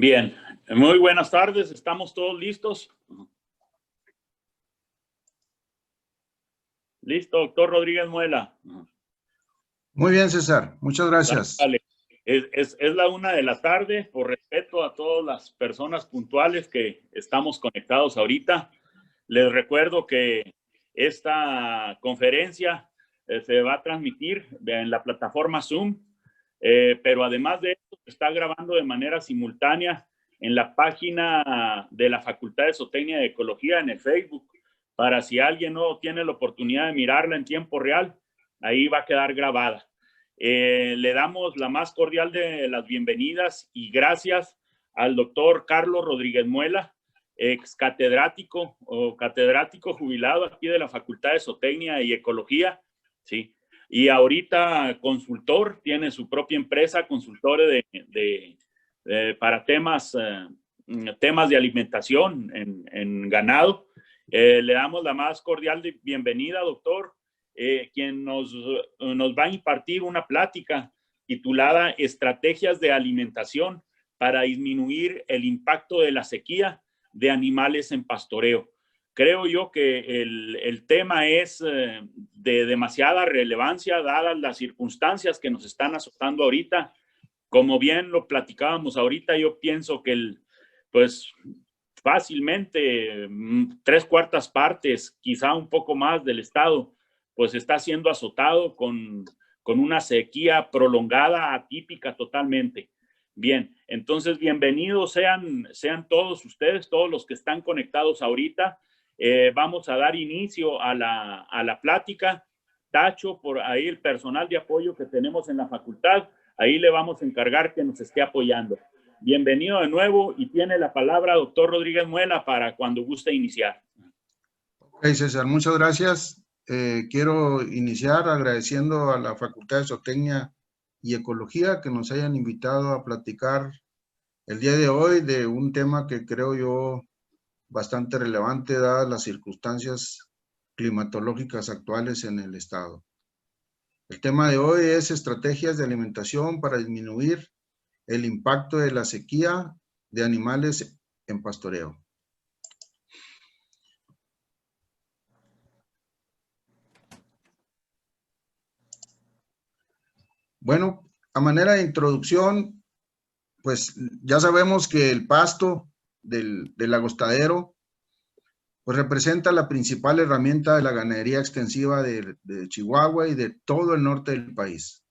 Bien, muy buenas tardes, ¿estamos todos listos? Listo, doctor Rodríguez Muela. Muy bien, César, muchas gracias. Dale. Es la 1 de la tarde, por respeto a todas las personas puntuales que estamos conectados ahorita. Les recuerdo que esta conferencia se va a transmitir en la plataforma Zoom, pero además de esto se está grabando de manera simultánea en la página de la Facultad de Zootecnia y Ecología en el Facebook, para si alguien no tiene la oportunidad de mirarla en tiempo real, ahí va a quedar grabada. Le damos la más cordial de las bienvenidas y gracias al doctor Carlos Rodríguez Muela, ex catedrático o catedrático jubilado aquí de la Facultad de Zootecnia y Ecología, ¿sí? Y ahorita consultor, tiene su propia empresa, consultor para temas de alimentación en ganado. Le damos la más cordial bienvenida, doctor, quien nos va a impartir una plática titulada Estrategias de alimentación para disminuir el impacto de la sequía de animales en pastoreo. Creo yo que el tema es de demasiada relevancia dadas las circunstancias que nos están azotando ahorita. Como bien lo platicábamos ahorita, yo pienso que pues fácilmente 3/4 partes, quizá un poco más del estado, pues está siendo azotado con una sequía prolongada, atípica totalmente. Bien, entonces bienvenidos sean todos ustedes, todos los que están conectados ahorita. Vamos a dar inicio a la plática. Tacho, por ahí el personal de apoyo que tenemos en la facultad, ahí le vamos a encargar que nos esté apoyando. Bienvenido de nuevo y tiene la palabra doctor Rodríguez Muela para cuando guste iniciar. Ok, César, muchas gracias. Quiero iniciar agradeciendo a la Facultad de Zootecnia y Ecología que nos hayan invitado a platicar el día de hoy de un tema que creo yo bastante relevante dadas las circunstancias climatológicas actuales en el estado. El tema de hoy es estrategias de alimentación para disminuir el impacto de la sequía de animales en pastoreo. Bueno, a manera de introducción, pues ya sabemos que el pasto del agostadero pues representa la principal herramienta de la ganadería extensiva de Chihuahua y de todo el norte del país.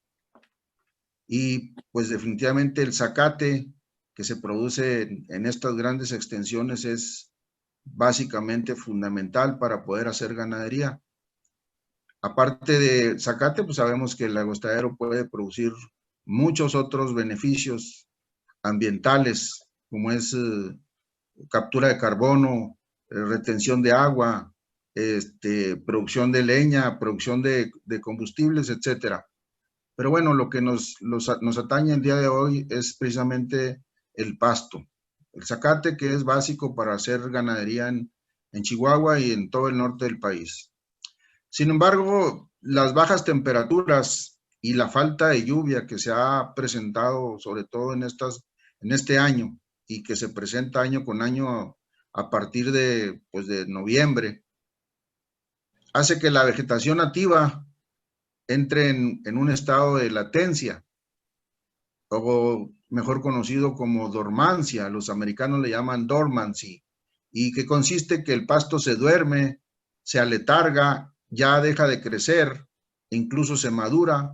Y pues definitivamente el zacate que se produce en estas grandes extensiones es básicamente fundamental para poder hacer ganadería. Aparte de zacate, pues sabemos que el agostadero puede producir muchos otros beneficios ambientales, como es captura de carbono, retención de agua, producción de leña, producción de combustibles, etcétera. Pero bueno, lo que nos atañe el día de hoy es precisamente el pasto, el zacate, que es básico para hacer ganadería en Chihuahua y en todo el norte del país. Sin embargo, las bajas temperaturas y la falta de lluvia que se ha presentado, sobre todo en este año, y que se presenta año con año a partir de noviembre, hace que la vegetación nativa entre en un estado de latencia, o mejor conocido como dormancia. Los americanos le llaman dormancy, y que consiste que el pasto se duerme, se aletarga, ya deja de crecer, incluso se madura,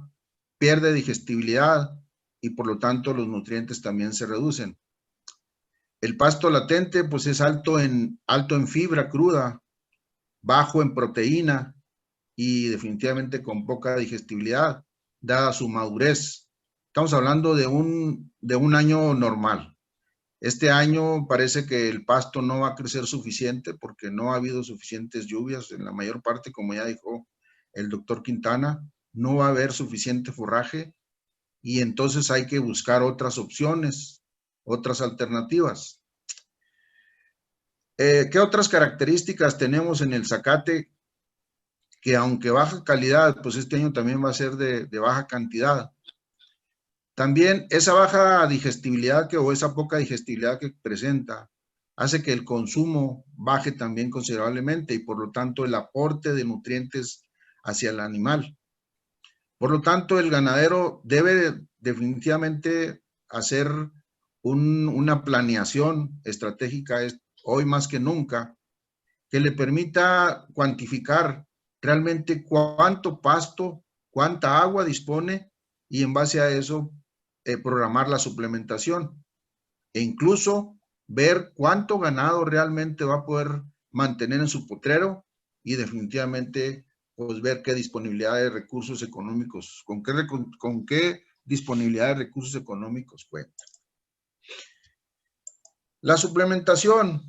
pierde digestibilidad y por lo tanto los nutrientes también se reducen. El pasto latente pues es alto en fibra cruda, bajo en proteína y definitivamente con poca digestibilidad, dada su madurez. Estamos hablando de un año normal. Este año parece que el pasto no va a crecer suficiente porque no ha habido suficientes lluvias en la mayor parte, como ya dijo el doctor Quintana, no va a haber suficiente forraje y entonces hay que buscar otras opciones, otras alternativas. ¿Qué otras características tenemos en el zacate? Que aunque baja calidad, pues este año también va a ser de baja cantidad. También esa baja digestibilidad o esa poca digestibilidad que presenta hace que el consumo baje también considerablemente y por lo tanto el aporte de nutrientes hacia el animal. Por lo tanto, el ganadero debe definitivamente hacer una planeación estratégica hoy más que nunca que le permita cuantificar realmente cuánto pasto, cuánta agua dispone y en base a eso programar la suplementación e incluso ver cuánto ganado realmente va a poder mantener en su potrero y definitivamente pues ver qué disponibilidad de recursos económicos, con qué disponibilidad de recursos económicos cuenta. La suplementación,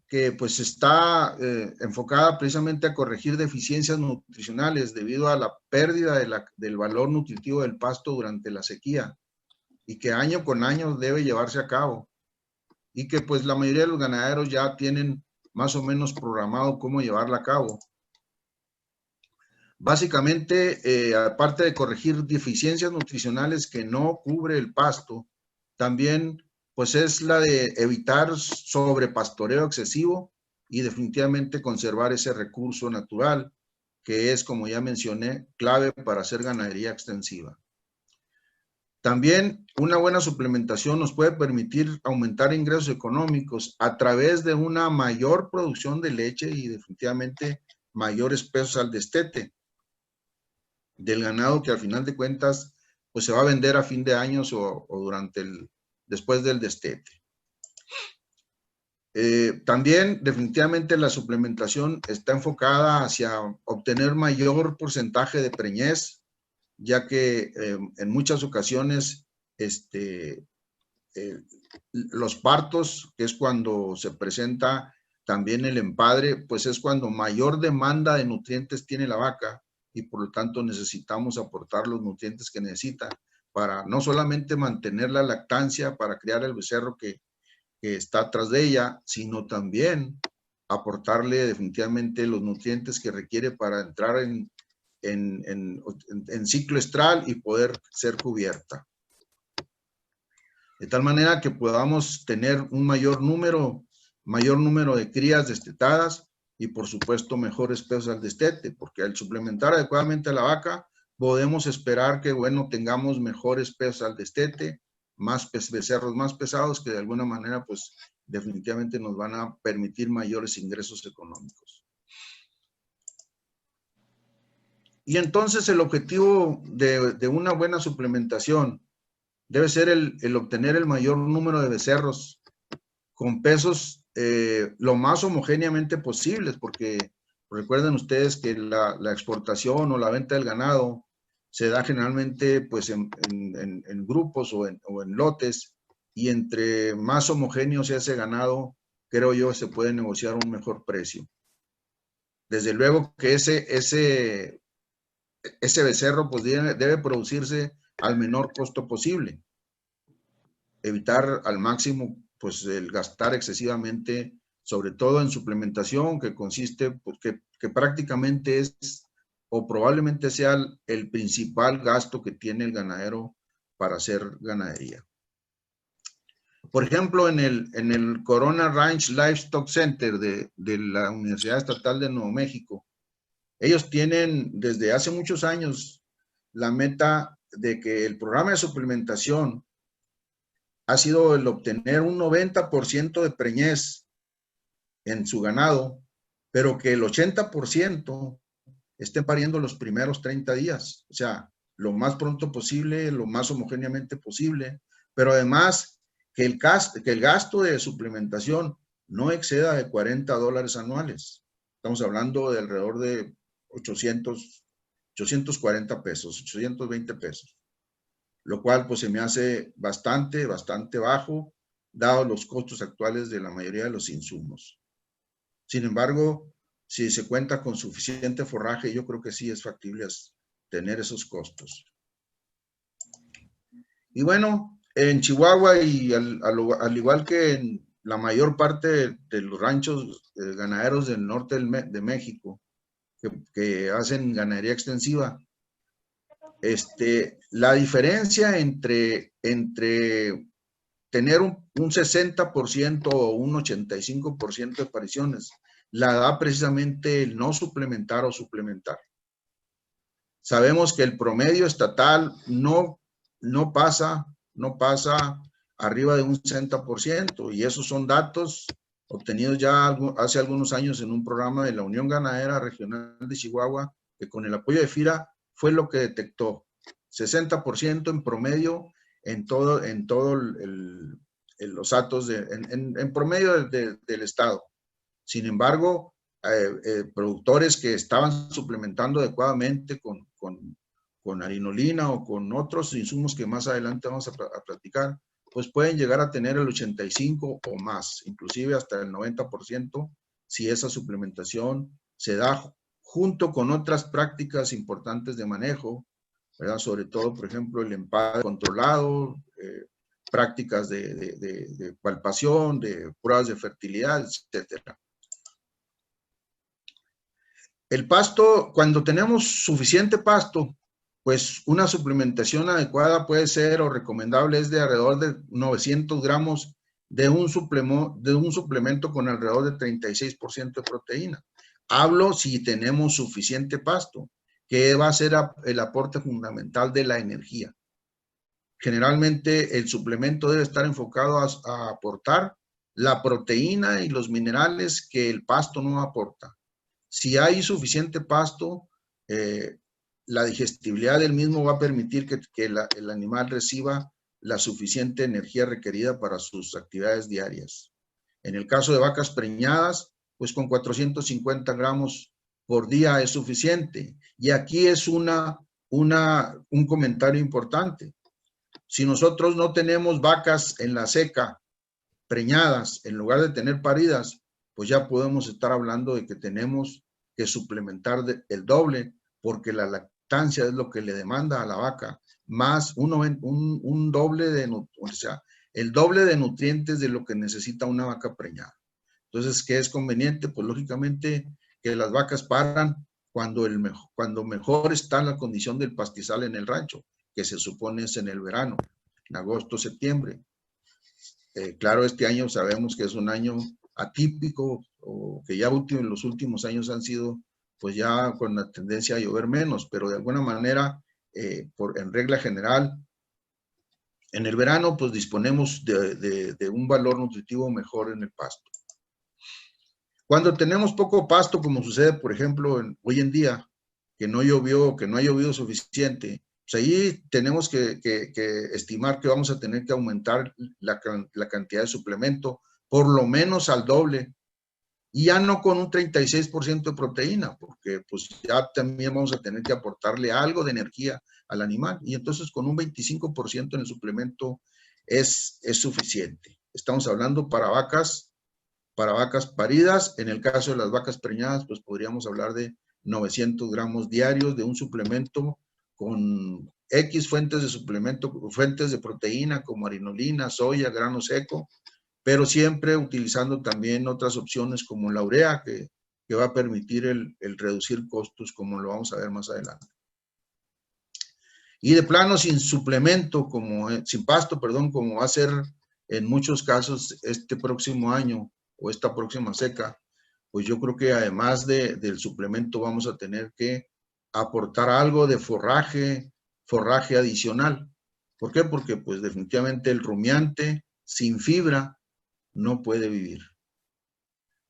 que pues está enfocada precisamente a corregir deficiencias nutricionales debido a la pérdida del valor nutritivo del pasto durante la sequía y que año con año debe llevarse a cabo y que pues la mayoría de los ganaderos ya tienen más o menos programado cómo llevarla a cabo. Básicamente, aparte de corregir deficiencias nutricionales que no cubre el pasto, también pues es la de evitar sobrepastoreo excesivo y definitivamente conservar ese recurso natural que es, como ya mencioné, clave para hacer ganadería extensiva. También una buena suplementación nos puede permitir aumentar ingresos económicos a través de una mayor producción de leche y definitivamente mayores pesos al destete del ganado que al final de cuentas pues se va a vender a fin de años o después del destete. También definitivamente la suplementación está enfocada hacia obtener mayor porcentaje de preñez, ya que en muchas ocasiones los partos, que es cuando se presenta también el empadre, pues es cuando mayor demanda de nutrientes tiene la vaca y por lo tanto necesitamos aportar los nutrientes que necesita para no solamente mantener la lactancia, para criar el becerro que está atrás de ella, sino también aportarle definitivamente los nutrientes que requiere para entrar en ciclo estral y poder ser cubierta. De tal manera que podamos tener un mayor número de crías destetadas y por supuesto mejores pesos al destete, porque al suplementar adecuadamente a la vaca podemos esperar que, bueno, tengamos mejores pesos al destete, más becerros más pesados que de alguna manera pues definitivamente nos van a permitir mayores ingresos económicos. Y entonces el objetivo de una buena suplementación debe ser el obtener el mayor número de becerros con pesos lo más homogéneamente posibles, porque recuerden ustedes que la exportación o la venta del ganado se da generalmente pues en grupos o en lotes, y entre más homogéneo sea ese ganado, creo yo se puede negociar un mejor precio. Desde luego que ese becerro pues debe producirse al menor costo posible. Evitar al máximo pues el gastar excesivamente, sobre todo en suplementación, que consiste, pues, que prácticamente es o probablemente sea el principal gasto que tiene el ganadero para hacer ganadería. Por ejemplo, en el Corona Ranch Livestock Center de la Universidad Estatal de Nuevo México, ellos tienen desde hace muchos años la meta de que el programa de suplementación ha sido el obtener un 90% de preñez en su ganado, pero que el 80% estén pariendo los primeros 30 días, o sea, lo más pronto posible, lo más homogéneamente posible, pero además que el gasto de suplementación no exceda de $40 anuales. Estamos hablando de alrededor de 840 pesos, 820 pesos. Lo cual pues se me hace bastante bajo, dado los costos actuales de la mayoría de los insumos. Sin embargo, si se cuenta con suficiente forraje, yo creo que sí es factible tener esos costos. Y bueno, en Chihuahua y al igual que en la mayor parte de los ranchos ganaderos del norte de México, que hacen ganadería extensiva, La diferencia entre tener un 60% o un 85% de apariciones la da precisamente el no suplementar o suplementar. Sabemos que el promedio estatal no pasa arriba de un 60%, y esos son datos obtenidos ya hace algunos años en un programa de la Unión Ganadera Regional de Chihuahua, que con el apoyo de FIRA fue lo que detectó 60% en promedio en los datos en promedio del estado. Sin embargo, productores que estaban suplementando adecuadamente con arinolina o con otros insumos que más adelante vamos a platicar, pues pueden llegar a tener el 85 o más, inclusive hasta el 90%, si esa suplementación se da junto con otras prácticas importantes de manejo, ¿verdad? Sobre todo, por ejemplo, el empade controlado, prácticas de palpación, de pruebas de fertilidad, etcétera. El pasto, cuando tenemos suficiente pasto, pues una suplementación adecuada puede ser, o recomendable, es de alrededor de 900 gramos de un suplemento con alrededor de 36% de proteína. Hablo si tenemos suficiente pasto, que va a ser el aporte fundamental de la energía. Generalmente el suplemento debe estar enfocado a aportar la proteína y los minerales que el pasto no aporta. Si hay suficiente pasto, la digestibilidad del mismo va a permitir que el animal reciba la suficiente energía requerida para sus actividades diarias. En el caso de vacas preñadas, pues con 450 gramos por día es suficiente. Y aquí es un comentario importante. Si nosotros no tenemos vacas en la seca preñadas, en lugar de tener paridas, pues ya podemos estar hablando de que tenemos que suplementar el doble, porque la lactancia es lo que le demanda a la vaca, más un doble el doble de nutrientes de lo que necesita una vaca preñada. Entonces, ¿qué es conveniente? Pues lógicamente que las vacas paran cuando mejor está la condición del pastizal en el rancho, que se supone es en el verano, en agosto, septiembre. Claro, este año sabemos que es un año atípico, o que ya en los últimos años han sido pues ya con la tendencia a llover menos, pero de alguna manera, en regla general, en el verano pues disponemos de un valor nutritivo mejor en el pasto. Cuando tenemos poco pasto, como sucede por ejemplo hoy en día, que no ha llovido suficiente, pues ahí tenemos que estimar que vamos a tener que aumentar la cantidad de suplemento, por lo menos al doble, y ya no con un 36% de proteína, porque pues ya también vamos a tener que aportarle algo de energía al animal, y entonces con un 25% en el suplemento es suficiente. Estamos hablando para vacas paridas. En el caso de las vacas preñadas, pues podríamos hablar de 900 gramos diarios de un suplemento con X fuentes de proteína como arinolina, soya, grano seco, pero siempre utilizando también otras opciones como la urea, que va a permitir el reducir costos, como lo vamos a ver más adelante. Y de plano sin pasto, como va a ser en muchos casos este próximo año o esta próxima seca, pues yo creo que además del suplemento vamos a tener que aportar algo de forraje adicional. ¿Por qué? Porque pues definitivamente el rumiante sin fibra no puede vivir.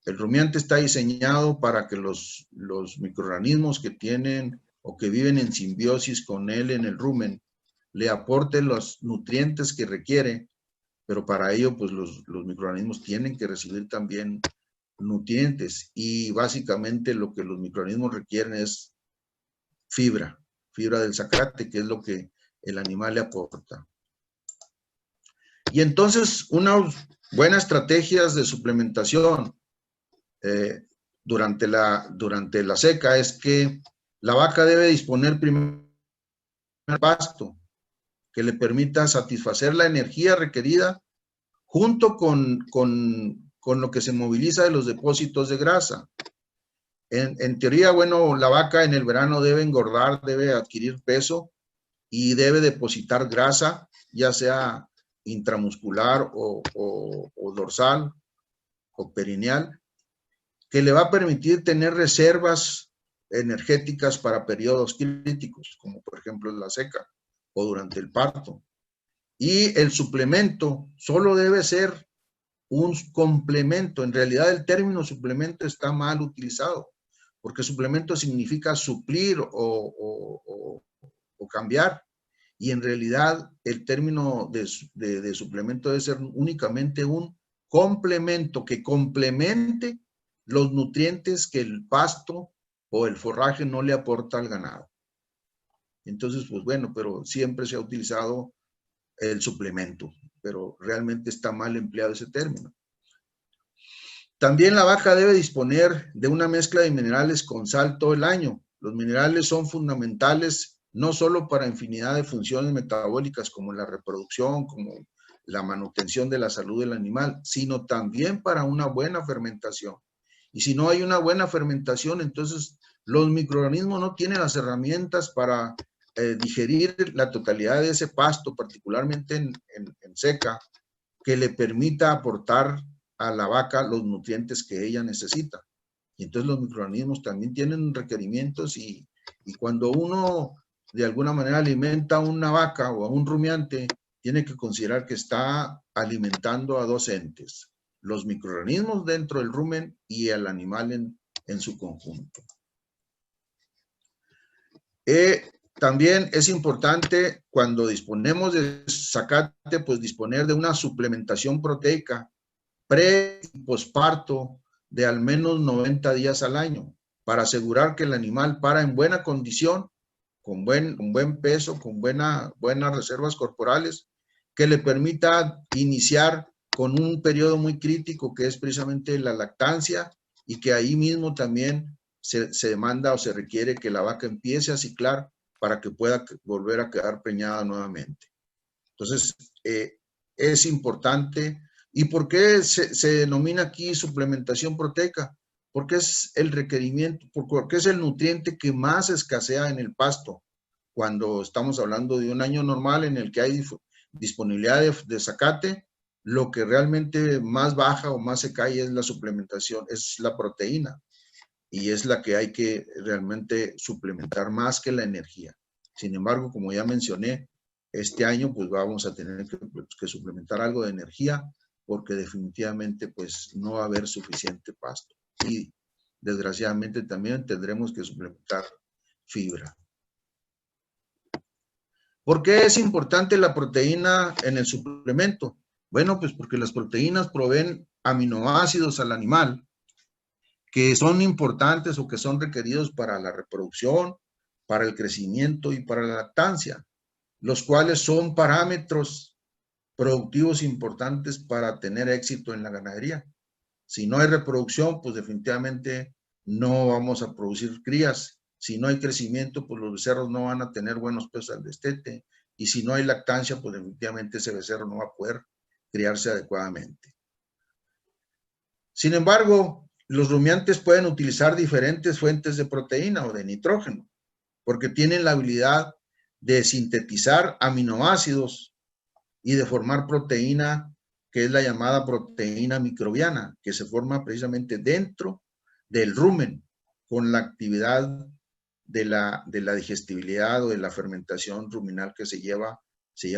El rumiante está diseñado para que los microorganismos que tienen o que viven en simbiosis con él en el rumen le aporten los nutrientes que requiere, pero para ello pues los microorganismos tienen que recibir también nutrientes, y básicamente lo que los microorganismos requieren es fibra del zacate, que es lo que el animal le aporta. Y entonces unas buenas estrategias de suplementación durante la seca es que la vaca debe disponer primero de pasto que le permita satisfacer la energía requerida junto con lo que se moviliza de los depósitos de grasa. En teoría, bueno, la vaca en el verano debe engordar, debe adquirir peso y debe depositar grasa, ya sea intramuscular o dorsal o perineal, que le va a permitir tener reservas energéticas para periodos críticos, como por ejemplo la seca o durante el parto. Y el suplemento solo debe ser un complemento. En realidad el término suplemento está mal utilizado, porque suplemento significa suplir o cambiar. Y en realidad el término de suplemento debe ser únicamente un complemento que complemente los nutrientes que el pasto o el forraje no le aporta al ganado. Entonces, pues bueno, pero siempre se ha utilizado el suplemento, pero realmente está mal empleado ese término. También la vaca debe disponer de una mezcla de minerales con sal todo el año. Los minerales son fundamentales no solo para infinidad de funciones metabólicas como la reproducción, como la manutención de la salud del animal, sino también para una buena fermentación. Y si no hay una buena fermentación, entonces los microorganismos no tienen las herramientas para digerir la totalidad de ese pasto, particularmente en seca, que le permita aportar a la vaca los nutrientes que ella necesita. Y entonces los microorganismos también tienen requerimientos y cuando uno de alguna manera alimenta a una vaca o a un rumiante, tiene que considerar que está alimentando a dos entes, los microorganismos dentro del rumen y el animal en su conjunto. También es importante cuando disponemos de zacate, pues disponer de una suplementación proteica pre y posparto de al menos 90 días al año para asegurar que el animal para en buena condición, con buen peso, con buenas reservas corporales, que le permita iniciar con un periodo muy crítico que es precisamente la lactancia y que ahí mismo también se demanda o se requiere que la vaca empiece a ciclar para que pueda volver a quedar preñada nuevamente. Entonces, es importante. ¿Y por qué se denomina aquí suplementación proteica? Porque es el requerimiento, porque es el nutriente que más escasea en el pasto. Cuando estamos hablando de un año normal en el que hay disponibilidad de zacate, lo que realmente más baja o más se cae es la suplementación, es la proteína. Y es la que hay que realmente suplementar más que la energía. Sin embargo, como ya mencioné, este año pues vamos a tener que suplementar algo de energía porque definitivamente pues no va a haber suficiente pasto. Y desgraciadamente también tendremos que suplementar fibra. ¿Por qué es importante la proteína en el suplemento? Bueno, pues porque las proteínas proveen aminoácidos al animal que son importantes o que son requeridos para la reproducción, para el crecimiento y para la lactancia, los cuales son parámetros productivos importantes para tener éxito en la ganadería. Si no hay reproducción, pues definitivamente no vamos a producir crías. Si no hay crecimiento, pues los becerros no van a tener buenos pesos al destete. Y si no hay lactancia, pues definitivamente ese becerro no va a poder criarse adecuadamente. Sin embargo, los rumiantes pueden utilizar diferentes fuentes de proteína o de nitrógeno, porque tienen la habilidad de sintetizar aminoácidos y de formar proteína, que es la llamada proteína microbiana, que se forma precisamente dentro del rumen, con la actividad de la digestibilidad o de la fermentación ruminal que se lleva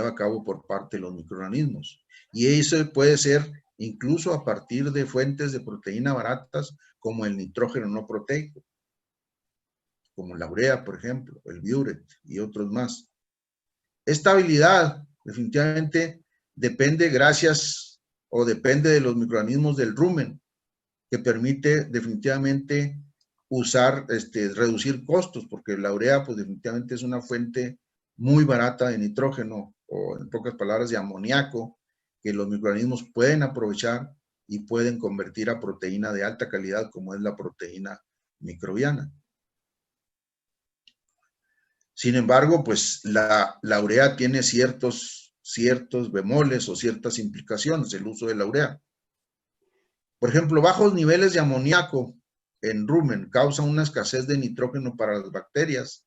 a cabo por parte de los microorganismos. Y eso puede ser incluso a partir de fuentes de proteína baratas como el nitrógeno no proteico, como la urea, por ejemplo, el biuret y otros más. Esta habilidad definitivamente depende de los microorganismos del rumen, que permite definitivamente reducir costos, porque la urea pues definitivamente es una fuente muy barata de nitrógeno, o en pocas palabras de amoníaco, que los microorganismos pueden aprovechar y pueden convertir a proteína de alta calidad como es la proteína microbiana. Sin embargo, pues la urea tiene ciertos bemoles o ciertas implicaciones, el uso de la urea. Por ejemplo, bajos niveles de amoníaco en rumen causan una escasez de nitrógeno para las bacterias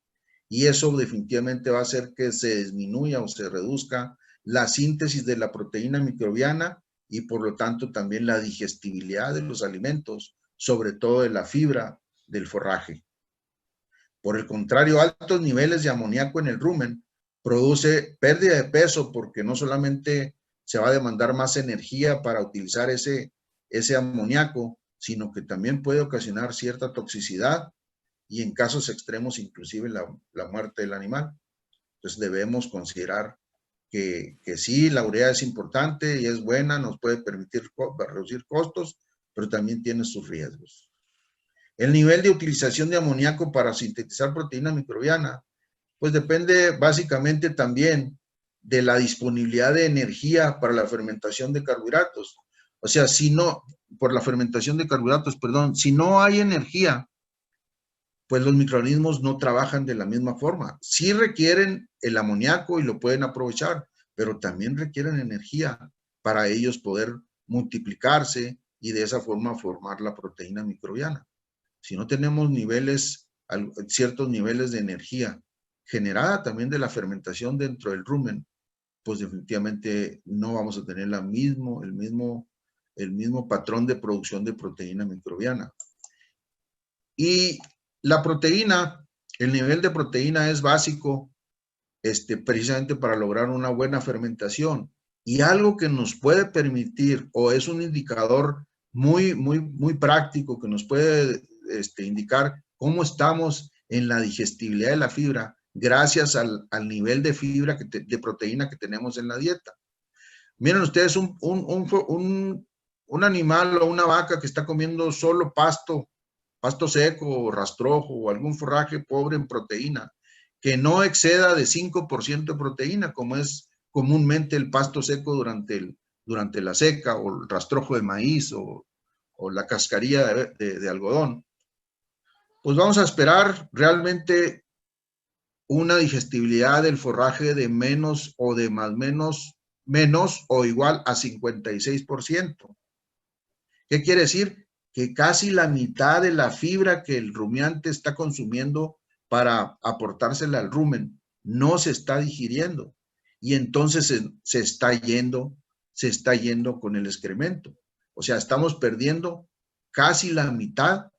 y eso definitivamente va a hacer que se disminuya o se reduzca la síntesis de la proteína microbiana y por lo tanto también la digestibilidad de los alimentos, sobre todo de la fibra del forraje. Por el contrario, altos niveles de amoníaco en el rumen produce pérdida de peso porque no solamente se va a demandar más energía para utilizar ese amoníaco, sino que también puede ocasionar cierta toxicidad y en casos extremos inclusive la muerte del animal. Entonces debemos considerar que sí, la urea es importante y es buena, nos puede permitir reducir costos, pero también tiene sus riesgos. El nivel de utilización de amoníaco para sintetizar proteína microbiana, pues depende básicamente también de la disponibilidad de energía para la fermentación de carbohidratos. O sea, si no, por la fermentación de carbohidratos, perdón, si no hay energía, pues los microorganismos no trabajan de la misma forma. Sí requieren el amoníaco y lo pueden aprovechar, pero también requieren energía para ellos poder multiplicarse y de esa forma formar la proteína microbiana. Si no tenemos ciertos niveles de energía generada también de la fermentación dentro del rumen, pues definitivamente no vamos a tener el mismo patrón de producción de proteína microbiana. Y la proteína, el nivel de proteína es básico precisamente para lograr una buena fermentación. Y algo que nos puede permitir, o es un indicador muy práctico que nos puede indicar cómo estamos en la digestibilidad de la fibra, gracias al nivel de fibra, de proteína que tenemos en la dieta. Miren ustedes, un animal o una vaca que está comiendo solo pasto seco o rastrojo o algún forraje pobre en proteína, que no exceda de 5% de proteína, como es comúnmente el pasto seco durante la seca, o el rastrojo de maíz, o la cascarilla de algodón. Pues vamos a esperar realmente una digestibilidad del forraje de menos o de menos o igual a 56%. ¿Qué quiere decir? Que casi la mitad de la fibra que el rumiante está consumiendo para aportársela al rumen no se está digiriendo, y entonces se está yendo con el excremento. O sea, estamos perdiendo casi la mitad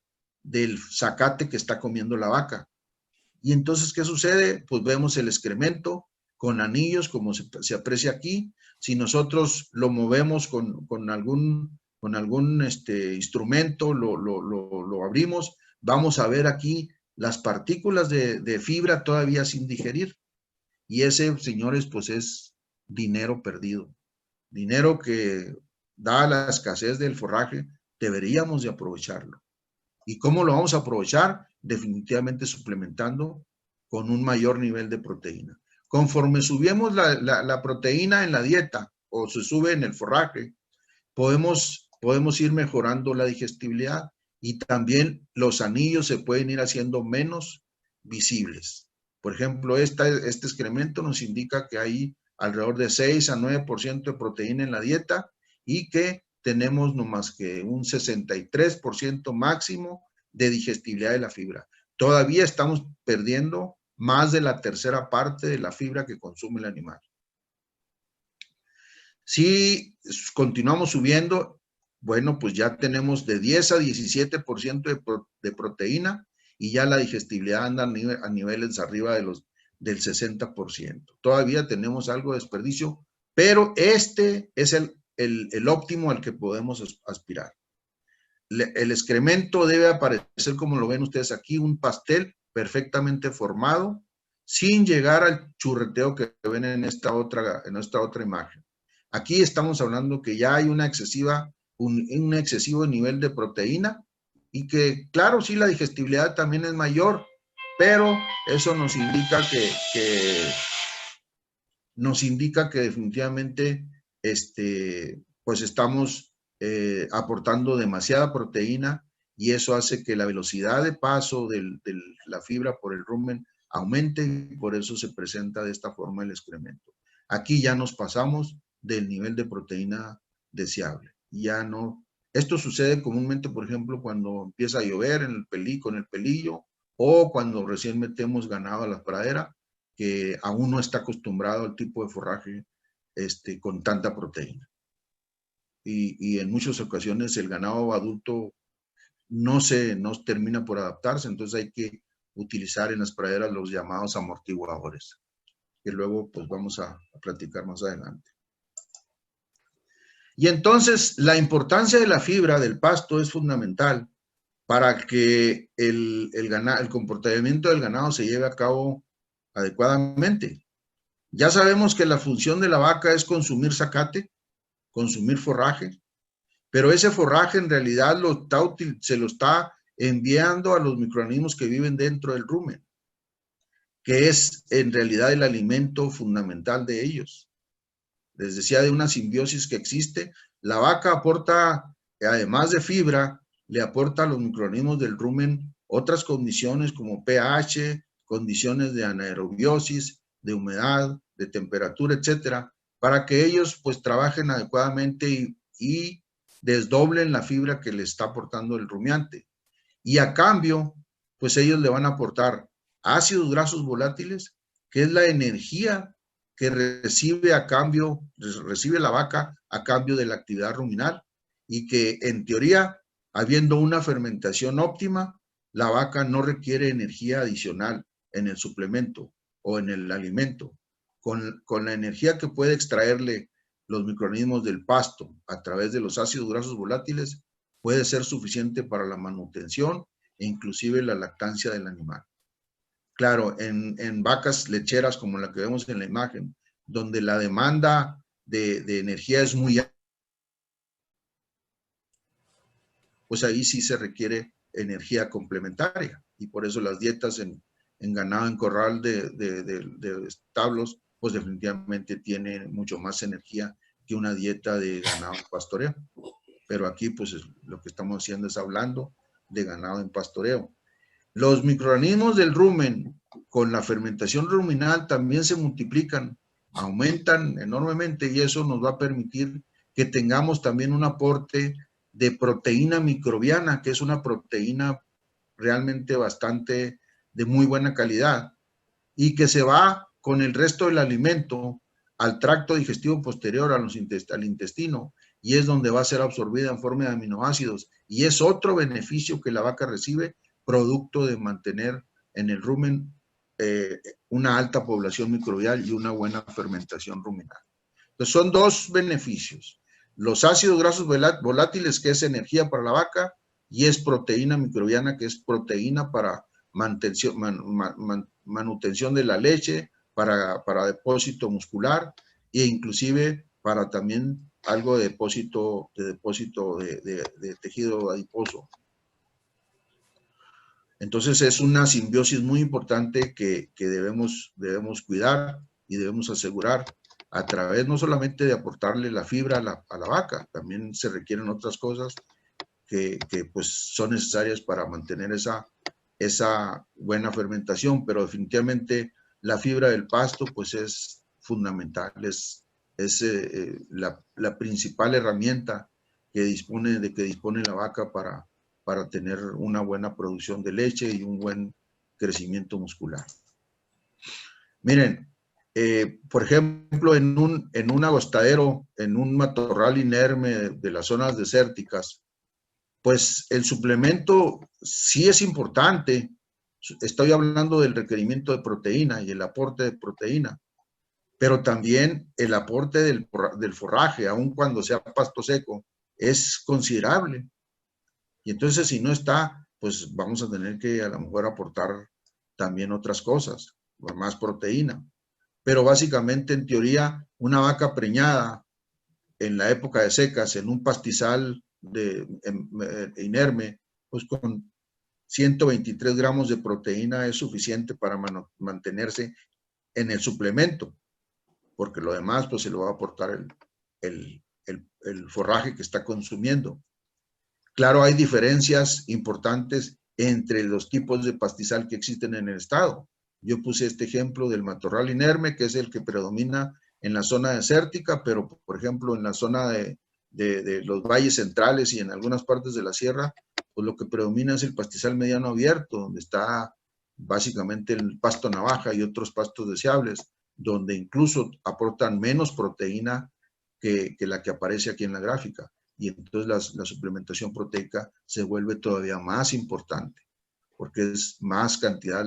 del zacate que está comiendo la vaca. Y entonces, ¿qué sucede? Pues vemos el excremento con anillos, como se aprecia aquí. Si nosotros lo movemos con algún instrumento, lo abrimos, vamos a ver aquí las partículas de fibra todavía sin digerir. Y ese, señores, pues es dinero perdido. Dinero que, dada la escasez del forraje, deberíamos de aprovecharlo. ¿Y cómo lo vamos a aprovechar? Definitivamente suplementando con un mayor nivel de proteína. Conforme subimos la proteína en la dieta o se sube en el forraje, podemos ir mejorando la digestibilidad, y también los anillos se pueden ir haciendo menos visibles. Por ejemplo, este excremento nos indica que hay alrededor de 6 a 9% de proteína en la dieta, y que tenemos no más que un 63% máximo de digestibilidad de la fibra. Todavía estamos perdiendo más de la tercera parte de la fibra que consume el animal. Si continuamos subiendo, bueno, pues ya tenemos de 10 a 17% de proteína, y ya la digestibilidad anda a niveles arriba del 60%. Todavía tenemos algo de desperdicio, pero este es el óptimo al que podemos aspirar. El excremento debe aparecer, como lo ven ustedes aquí, un pastel perfectamente formado, sin llegar al churreteo que ven en esta otra imagen. Aquí estamos hablando que ya hay un excesivo nivel de proteína, y que, claro, sí, la digestibilidad también es mayor, pero eso nos indica que definitivamente pues estamos aportando demasiada proteína, y eso hace que la velocidad de paso de la fibra por el rumen aumente, y por eso se presenta de esta forma el excremento. Aquí ya nos pasamos del nivel de proteína deseable. Ya no. Esto sucede comúnmente, por ejemplo, cuando empieza a llover con el pelillo, o cuando recién metemos ganado a la pradera, que aún no está acostumbrado al tipo de forraje con tanta proteína. Y en muchas ocasiones el ganado adulto no termina por adaptarse, entonces hay que utilizar en las praderas los llamados amortiguadores, que luego pues vamos a platicar más adelante. Y entonces la importancia de la fibra del pasto es fundamental para que el comportamiento del ganado se lleve a cabo adecuadamente. Ya sabemos que la función de la vaca es consumir zacate, consumir forraje, pero ese forraje en realidad se lo está enviando a los microorganismos que viven dentro del rumen, que es en realidad el alimento fundamental de ellos. Les decía de una simbiosis que existe. La vaca aporta, además de fibra, le aporta a los microorganismos del rumen otras condiciones como pH, condiciones de anaerobiosis, de humedad, de temperatura, etcétera, para que ellos pues trabajen adecuadamente y desdoblen la fibra que le está aportando el rumiante. Y a cambio, pues ellos le van a aportar ácidos grasos volátiles, que es la energía que recibe la vaca a cambio de la actividad ruminal, y que en teoría, habiendo una fermentación óptima, la vaca no requiere energía adicional en el suplemento o en el alimento. Con la energía que puede extraerle los microorganismos del pasto a través de los ácidos grasos volátiles, puede ser suficiente para la manutención e inclusive la lactancia del animal. Claro, en vacas lecheras como la que vemos en la imagen, donde la demanda de energía es muy alta, pues ahí sí se requiere energía complementaria, y por eso las dietas en ganado en corral de establos, pues definitivamente tienen mucho más energía que una dieta de ganado en pastoreo. Pero aquí pues lo que estamos haciendo es hablando de ganado en pastoreo. Los microorganismos del rumen con la fermentación ruminal también se multiplican, aumentan enormemente, y eso nos va a permitir que tengamos también un aporte de proteína microbiana, que es una proteína realmente bastante de muy buena calidad, y que se va con el resto del alimento al tracto digestivo posterior, al intestino, y es donde va a ser absorbida en forma de aminoácidos, y es otro beneficio que la vaca recibe, producto de mantener en el rumen una alta población microbial y una buena fermentación ruminal. Entonces son dos beneficios: los ácidos grasos volátiles, que es energía para la vaca, y es proteína microbiana, que es proteína para manutención de la leche, para depósito muscular, e inclusive para también algo de depósito de tejido adiposo. Entonces es una simbiosis muy importante que debemos cuidar y debemos asegurar a través no solamente de aportarle la fibra a la vaca, también se requieren otras cosas que pues son necesarias para mantener esa buena fermentación, pero definitivamente la fibra del pasto pues es fundamental, es la principal herramienta que dispone la vaca para tener una buena producción de leche y un buen crecimiento muscular. Miren, por ejemplo, en un agostadero, en un matorral inerme de las zonas desérticas, pues el suplemento sí es importante. Estoy hablando del requerimiento de proteína y el aporte de proteína, pero también el aporte del forraje, aun cuando sea pasto seco, es considerable. Y entonces, si no está, pues vamos a tener que a lo mejor aportar también otras cosas, más proteína. Pero básicamente, en teoría, una vaca preñada en la época de secas, en un pastizal inerme, pues con 123 gramos de proteína es suficiente para mantenerse en el suplemento, porque lo demás pues se lo va a aportar el forraje que está consumiendo. Claro, hay diferencias importantes entre los tipos de pastizal que existen en el estado. Yo puse este ejemplo del matorral inerme, que es el que predomina en la zona desértica, pero por ejemplo en la zona de los valles centrales y en algunas partes de la sierra, pues lo que predomina es el pastizal mediano abierto, donde está básicamente el pasto navaja y otros pastos deseables, donde incluso aportan menos proteína que la que aparece aquí en la gráfica. Y entonces la suplementación proteica se vuelve todavía más importante, porque es más cantidad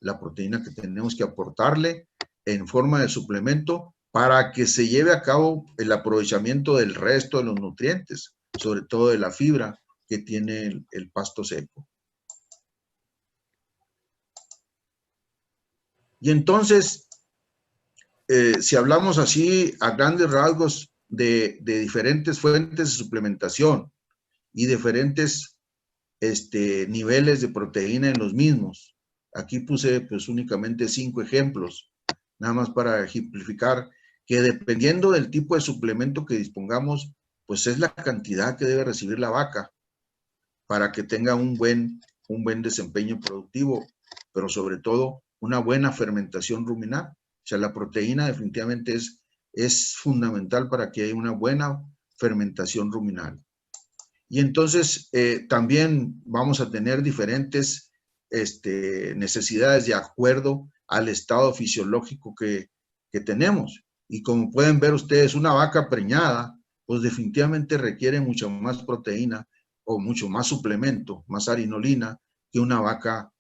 la proteína que tenemos que aportarle en forma de suplemento para que se lleve a cabo el aprovechamiento del resto de los nutrientes, sobre todo de la fibra que tiene el pasto seco. Y entonces, si hablamos así a grandes rasgos de diferentes fuentes de suplementación y diferentes niveles de proteína en los mismos, aquí puse pues únicamente 5 ejemplos, nada más para ejemplificar que dependiendo del tipo de suplemento que dispongamos, pues es la cantidad que debe recibir la vaca para que tenga un buen desempeño productivo, pero sobre todo una buena fermentación ruminal. O sea, la proteína definitivamente es fundamental para que haya una buena fermentación ruminal. Y entonces también vamos a tener diferentes necesidades de acuerdo al estado fisiológico que tenemos. Y como pueden ver ustedes, una vaca preñada, pues definitivamente requiere mucho más proteína o mucho más suplemento, más harinolina que una vaca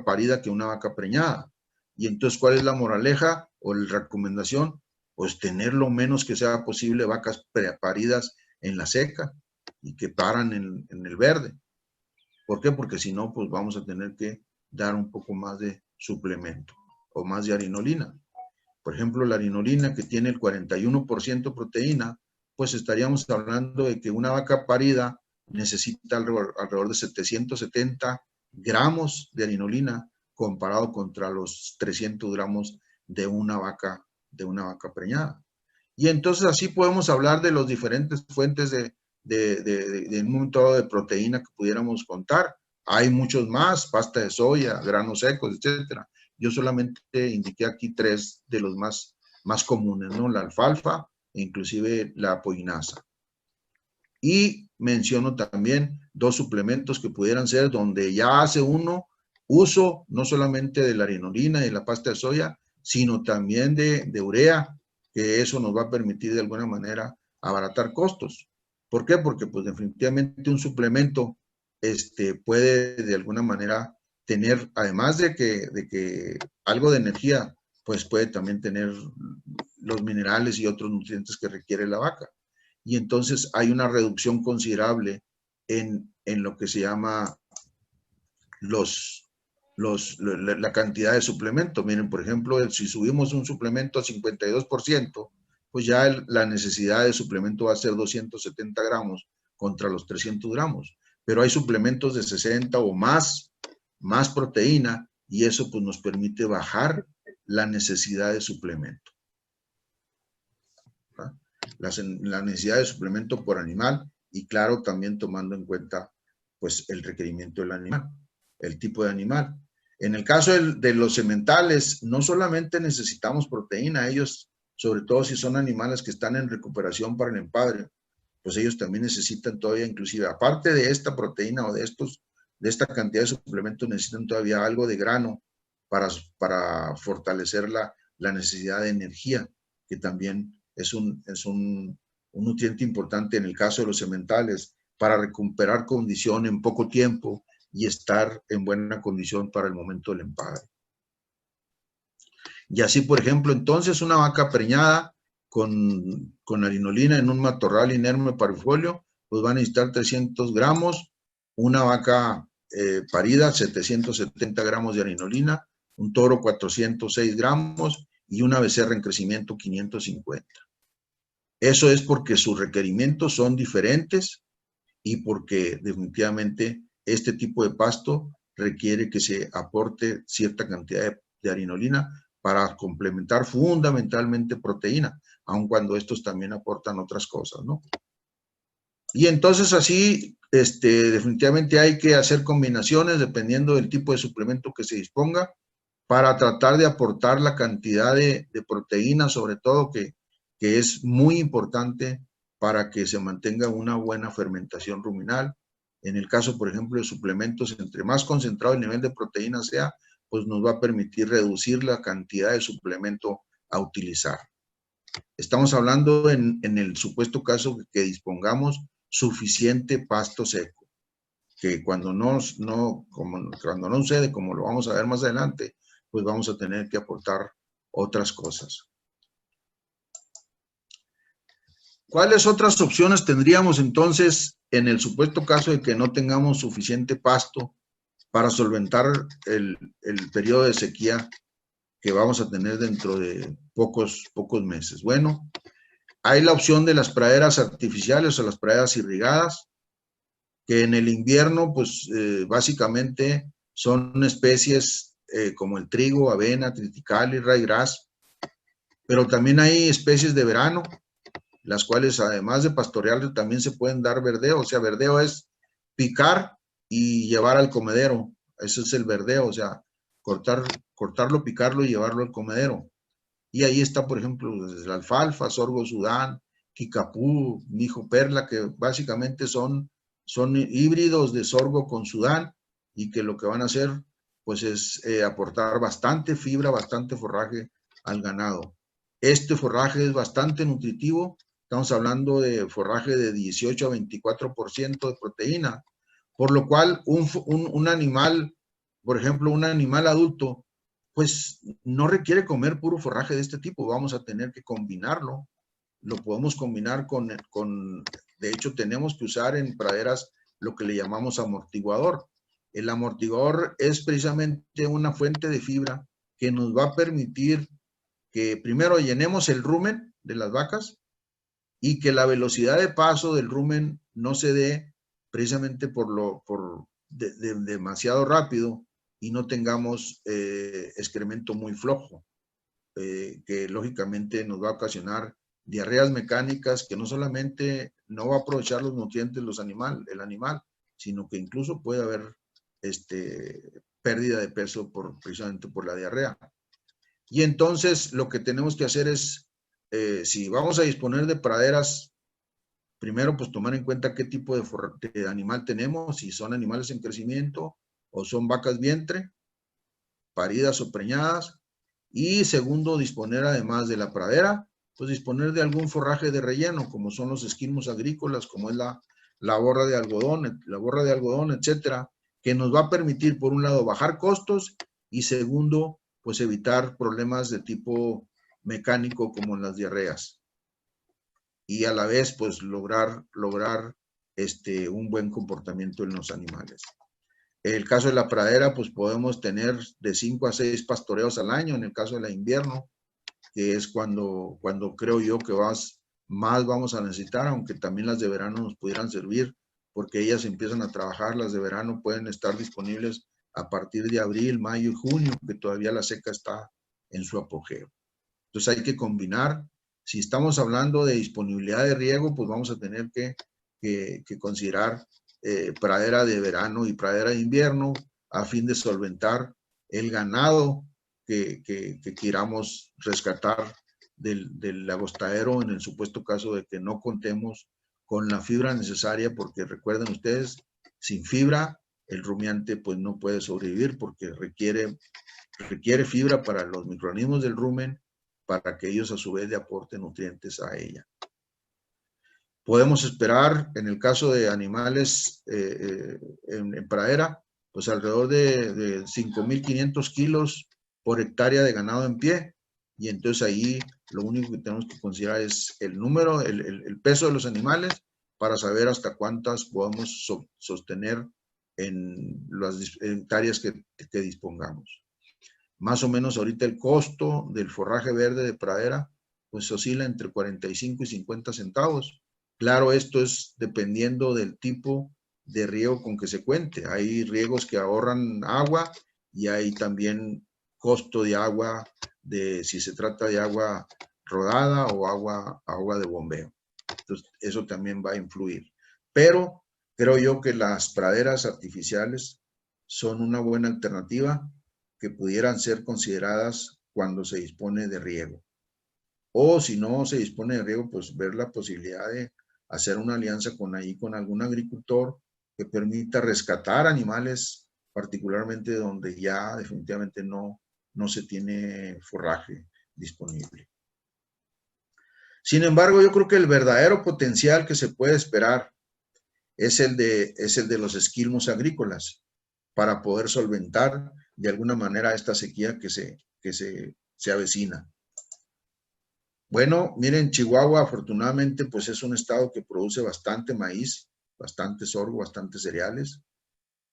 parida, que una vaca preñada. Y entonces, ¿cuál es la moraleja o la recomendación? Pues tener lo menos que sea posible vacas paridas en la seca y que paran en el verde. ¿Por qué? Porque si no, pues vamos a tener que dar un poco más de suplemento o más de harinolina. Por ejemplo, la harinolina, que tiene el 41% proteína, pues estaríamos hablando de que una vaca parida necesita alrededor de 770 gramos de harinolina comparado contra los 300 gramos de una vaca preñada. Y entonces así podemos hablar de las diferentes fuentes de un montón de proteína que pudiéramos contar. Hay muchos más, pasta de soya, granos secos, etcétera. Yo solamente indiqué aquí 3 de los más comunes, ¿no? La alfalfa e inclusive la apoginasa. Y menciono también 2 suplementos que pudieran ser donde ya hace uno uso no solamente de la harinolina y la pasta de soya, sino también de urea, que eso nos va a permitir de alguna manera abaratar costos. ¿Por qué? Porque pues definitivamente un suplemento puede de alguna manera tener, además de que algo de energía, pues puede también tener los minerales y otros nutrientes que requiere la vaca. Y entonces hay una reducción considerable en lo que se llama la cantidad de suplemento. Miren, por ejemplo, si subimos un suplemento a 52%, pues ya la necesidad de suplemento va a ser 270 gramos contra los 300 gramos. Pero hay suplementos de 60 o más proteína, y eso pues nos permite bajar la necesidad de suplemento. La necesidad de suplemento por animal, y claro, también tomando en cuenta pues el requerimiento del animal, el tipo de animal. En el caso de los sementales, no solamente necesitamos proteína, ellos, sobre todo si son animales que están en recuperación para el empadre, pues ellos también necesitan todavía, inclusive, aparte de esta proteína o de esta cantidad de suplementos, necesitan todavía algo de grano para fortalecer la necesidad de energía, que también es un nutriente importante en el caso de los sementales, para recuperar condición en poco tiempo y estar en buena condición para el momento del empadre. Y así, por ejemplo, entonces una vaca preñada con harinolina en un matorral inerme parifolio, pues va a necesitar 300 gramos, una vaca parida 770 gramos de harinolina, un toro 406 gramos y una becerra en crecimiento 550. Eso es porque sus requerimientos son diferentes y porque definitivamente este tipo de pasto requiere que se aporte cierta cantidad de harinolina para complementar fundamentalmente proteína, aun cuando estos también aportan otras cosas, ¿no? Y entonces así, definitivamente hay que hacer combinaciones dependiendo del tipo de suplemento que se disponga para tratar de aportar la cantidad de proteína, sobre todo que es muy importante para que se mantenga una buena fermentación ruminal. En el caso, por ejemplo, de suplementos, entre más concentrado el nivel de proteína sea, pues nos va a permitir reducir la cantidad de suplemento a utilizar. Estamos hablando en el supuesto caso que dispongamos suficiente pasto seco, que cuando no sucede, como lo vamos a ver más adelante, pues vamos a tener que aportar otras cosas. ¿Cuáles otras opciones tendríamos entonces en el supuesto caso de que no tengamos suficiente pasto para solventar el periodo de sequía que vamos a tener dentro de pocos meses? Bueno, hay la opción de las praderas artificiales o las praderas irrigadas, que en el invierno, pues básicamente son especies como el trigo, avena, triticale, ryegrass, pero también hay especies de verano, las cuales además de pastorear también se pueden dar verdeo. O sea, verdeo es picar y llevar al comedero. Ese es el verdeo, o sea, cortarlo, picarlo y llevarlo al comedero. Y ahí está, por ejemplo, la alfalfa, sorgo sudán, kikapú, mijo perla, que básicamente son híbridos de sorgo con sudán y que lo que van a hacer pues es aportar bastante fibra, bastante forraje al ganado. Este forraje es bastante nutritivo. Estamos hablando de forraje de 18 a 24% de proteína, por lo cual un animal, por ejemplo, un animal adulto, pues no requiere comer puro forraje de este tipo. Vamos a tener que combinarlo. Lo podemos combinar de hecho, tenemos que usar en praderas lo que le llamamos amortiguador. El amortiguador es precisamente una fuente de fibra que nos va a permitir que primero llenemos el rumen de las vacas y que la velocidad de paso del rumen no se dé precisamente demasiado rápido y no tengamos excremento muy flojo, que lógicamente nos va a ocasionar diarreas mecánicas que no solamente no va a aprovechar los nutrientes el animal, sino que incluso puede haber pérdida de peso precisamente por la diarrea. Y entonces lo que tenemos que hacer es, si vamos a disponer de praderas, primero pues tomar en cuenta qué tipo de animal tenemos, si son animales en crecimiento o son vacas vientre, paridas o preñadas. Y segundo, disponer además de la pradera, pues disponer de algún forraje de relleno, como son los esquilmos agrícolas, como es la borra de algodón, etcétera, que nos va a permitir, por un lado, bajar costos y segundo, pues evitar problemas de tipo mecánico como en las diarreas. Y a la vez, pues lograr un buen comportamiento en los animales. En el caso de la pradera, pues podemos tener de 5 a 6 pastoreos al año. En el caso de la invierno, que es cuando creo yo que más vamos a necesitar, aunque también las de verano nos pudieran servir, porque ellas empiezan a trabajar. Las de verano pueden estar disponibles a partir de abril, mayo y junio, que todavía la seca está en su apogeo. Entonces hay que combinar. Si estamos hablando de disponibilidad de riego, pues vamos a tener que considerar pradera de verano y pradera de invierno a fin de solventar el ganado que queramos rescatar del agostadero en el supuesto caso de que no contemos con la fibra necesaria, porque recuerden ustedes, sin fibra el rumiante pues no puede sobrevivir, porque requiere fibra para los microorganismos del rumen, para que ellos a su vez le aporten nutrientes a ella. Podemos esperar, en el caso de animales en pradera, pues alrededor de 5.500 kilos por hectárea de ganado en pie. Y entonces ahí lo único que tenemos que considerar es el número, el peso de los animales, para saber hasta cuántas podemos sostener en las hectáreas que dispongamos. Más o menos ahorita el costo del forraje verde de pradera pues oscila entre 45 y 50 centavos. Claro, esto es dependiendo del tipo de riego con que se cuente. Hay riegos que ahorran agua y hay también costo de agua, si se trata de agua rodada o agua de bombeo. Entonces, eso también va a influir. Pero creo yo que las praderas artificiales son una buena alternativa que pudieran ser consideradas cuando se dispone de riego. O si no se dispone de riego, pues ver la posibilidad de hacer una alianza con algún agricultor que permita rescatar animales particularmente donde ya definitivamente no se tiene forraje disponible. Sin embargo, yo creo que el verdadero potencial que se puede esperar es el de los esquilmos agrícolas para poder solventar de alguna manera esta sequía que se avecina. Bueno, miren, Chihuahua afortunadamente pues es un estado que produce bastante maíz, bastante sorgo, bastantes cereales.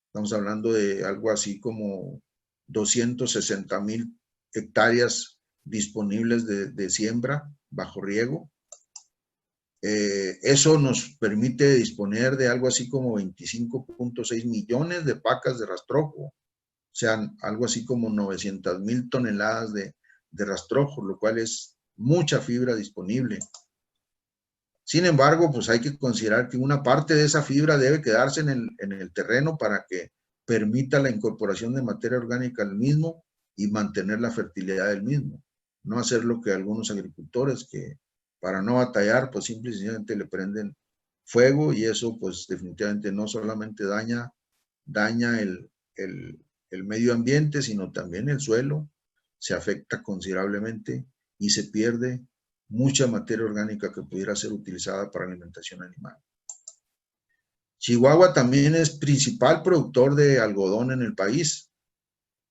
Estamos hablando de algo así como 260,000 hectáreas disponibles de siembra bajo riego. Eso nos permite disponer de algo así como 25.6 millones de pacas de rastrojo, o sea, algo así como 900,000 toneladas de rastrojo, lo cual es mucha fibra disponible. Sin embargo, pues hay que considerar que una parte de esa fibra debe quedarse en el terreno para que permita la incorporación de materia orgánica al mismo y mantener la fertilidad del mismo. No hacer lo que algunos agricultores que para no batallar, pues simple y sencillamente le prenden fuego y eso pues definitivamente no solamente daña el medio ambiente, sino también el suelo, se afecta considerablemente y se pierde mucha materia orgánica que pudiera ser utilizada para alimentación animal. Chihuahua también es principal productor de algodón en el país,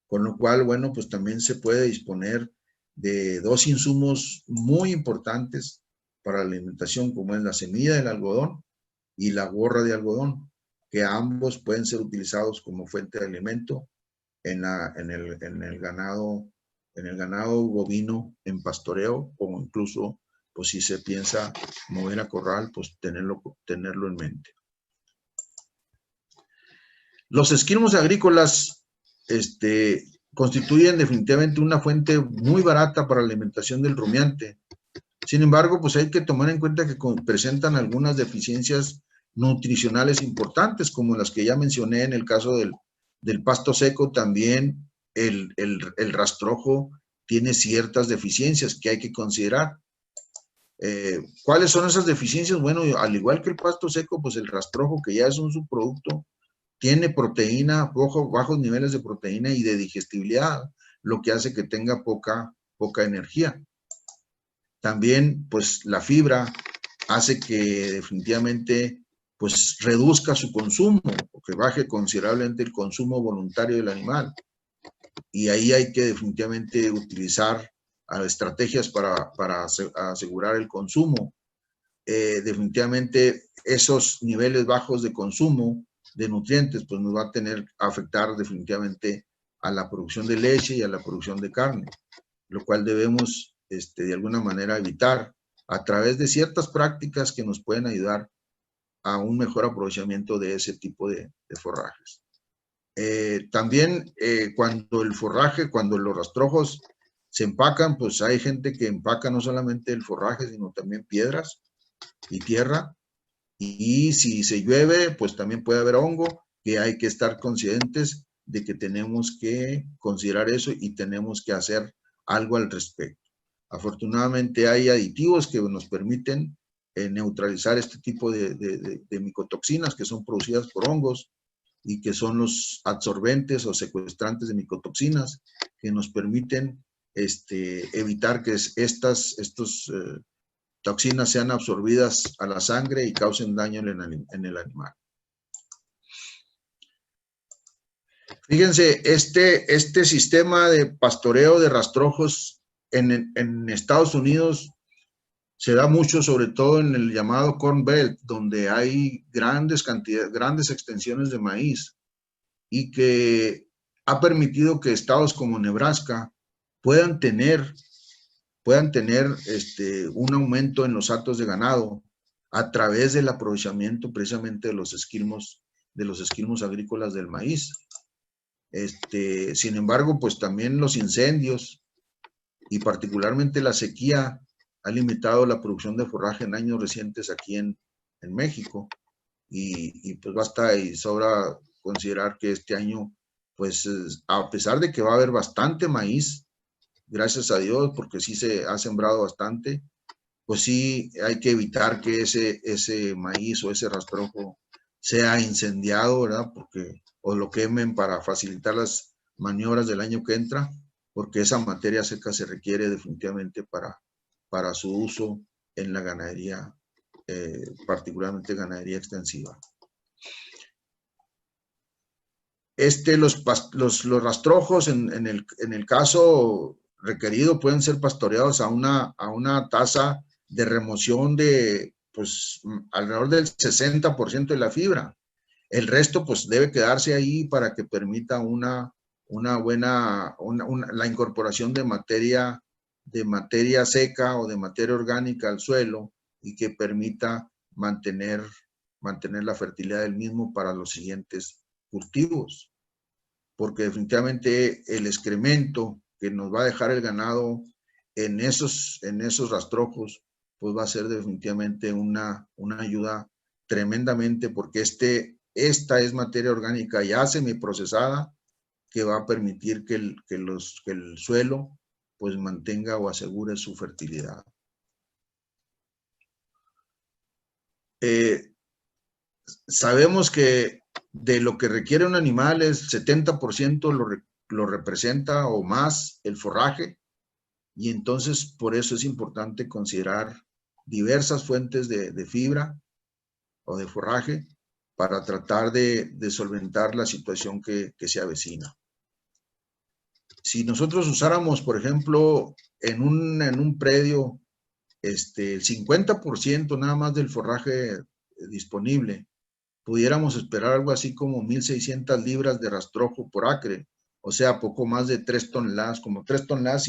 con lo cual, bueno, pues también se puede disponer de dos insumos muy importantes para la alimentación, como es la semilla del algodón y la borra de algodón, que ambos pueden ser utilizados como fuente de alimento en el ganado bovino en pastoreo, o incluso, pues si se piensa mover a corral, pues tenerlo en mente. Los esquilmos agrícolas constituyen definitivamente una fuente muy barata para la alimentación del rumiante. Sin embargo, pues hay que tomar en cuenta que presentan algunas deficiencias nutricionales importantes, como las que ya mencioné en el caso del pasto seco. También el rastrojo tiene ciertas deficiencias que hay que considerar. ¿Cuáles son esas deficiencias? Bueno, al igual que el pasto seco, pues el rastrojo, que ya es un subproducto, tiene proteína, bajos niveles de proteína y de digestibilidad, lo que hace que tenga poca energía. También, pues la fibra hace que definitivamente pues reduzca su consumo, o que baje considerablemente el consumo voluntario del animal. Y ahí hay que definitivamente utilizar estrategias para asegurar el consumo. Definitivamente esos niveles bajos de consumo de nutrientes pues nos va a afectar definitivamente a la producción de leche y a la producción de carne, lo cual debemos de alguna manera evitar a través de ciertas prácticas que nos pueden ayudar a un mejor aprovechamiento de ese tipo de forrajes. También cuando los rastrojos se empacan, pues hay gente que empaca no solamente el forraje, sino también piedras y tierra. Y si se llueve, pues también puede haber hongo, que hay que estar conscientes de que tenemos que considerar eso y tenemos que hacer algo al respecto. Afortunadamente hay aditivos que nos permiten neutralizar este tipo de micotoxinas que son producidas por hongos y que son los absorbentes o secuestrantes de micotoxinas que nos permiten evitar que estas toxinas sean absorbidas a la sangre y causen daño en el animal. Fíjense, este sistema de pastoreo de rastrojos en Estados Unidos se da mucho, sobre todo en el llamado Corn Belt, donde hay grandes extensiones de maíz y que ha permitido que estados como Nebraska puedan tener un aumento en los hatos de ganado a través del aprovechamiento precisamente de los esquilmos agrícolas del maíz. Sin embargo, pues también los incendios y particularmente la sequía ha limitado la producción de forraje en años recientes aquí en México y pues basta y sobra considerar que este año, pues a pesar de que va a haber bastante maíz, gracias a Dios, porque sí se ha sembrado bastante, pues sí hay que evitar que ese maíz o ese rastrojo sea incendiado, ¿verdad? O lo quemen para facilitar las maniobras del año que entra, porque esa materia seca se requiere definitivamente para su uso en la ganadería, particularmente ganadería extensiva. Los rastrojos en el caso requerido pueden ser pastoreados a una tasa de remoción de pues alrededor del 60% de la fibra. El resto pues debe quedarse ahí para que permita la incorporación de materia seca o de materia orgánica al suelo y que permita mantener la fertilidad del mismo para los siguientes cultivos. Porque definitivamente el excremento que nos va a dejar el ganado en esos rastrojos, pues va a ser definitivamente una ayuda tremendamente, porque esta es materia orgánica ya semiprocesada que va a permitir que el suelo pues mantenga o asegure su fertilidad. Sabemos que de lo que requiere un animal, el 70% lo representa o más el forraje, y entonces por eso es importante considerar diversas fuentes de fibra o de forraje para tratar de solventar la situación que se avecina. Si nosotros usáramos, por ejemplo, en un predio, el 50% nada más del forraje disponible, pudiéramos esperar algo así como 1,600 libras de rastrojo por acre, o sea, poco más de 3 toneladas, como 3,5 toneladas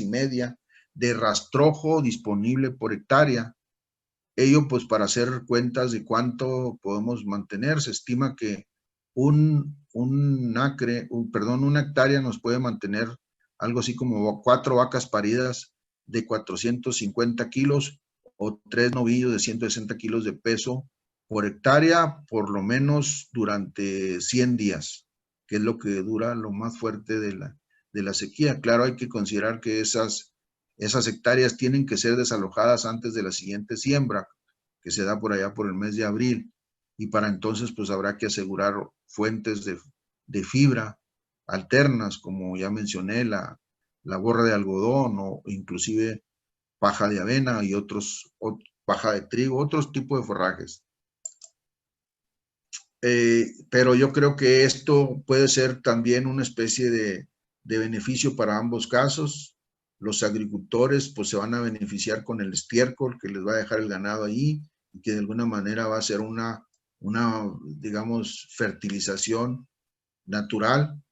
de rastrojo disponible por hectárea. Ello, pues, para hacer cuentas de cuánto podemos mantener, se estima que una hectárea nos puede mantener algo así como 4 vacas paridas de 450 kilos o 3 novillos de 160 kilos de peso por hectárea, por lo menos durante 100 días, que es lo que dura lo más fuerte de la sequía. Claro, hay que considerar que esas hectáreas tienen que ser desalojadas antes de la siguiente siembra, que se da por allá por el mes de abril, y para entonces pues habrá que asegurar fuentes de fibra alternas, como ya mencioné, la borra de algodón o inclusive paja de avena y paja de trigo, otros tipos de forrajes. Pero yo creo que esto puede ser también una especie de beneficio para ambos casos. Los agricultores pues se van a beneficiar con el estiércol que les va a dejar el ganado ahí y que de alguna manera va a ser una digamos, fertilización natural,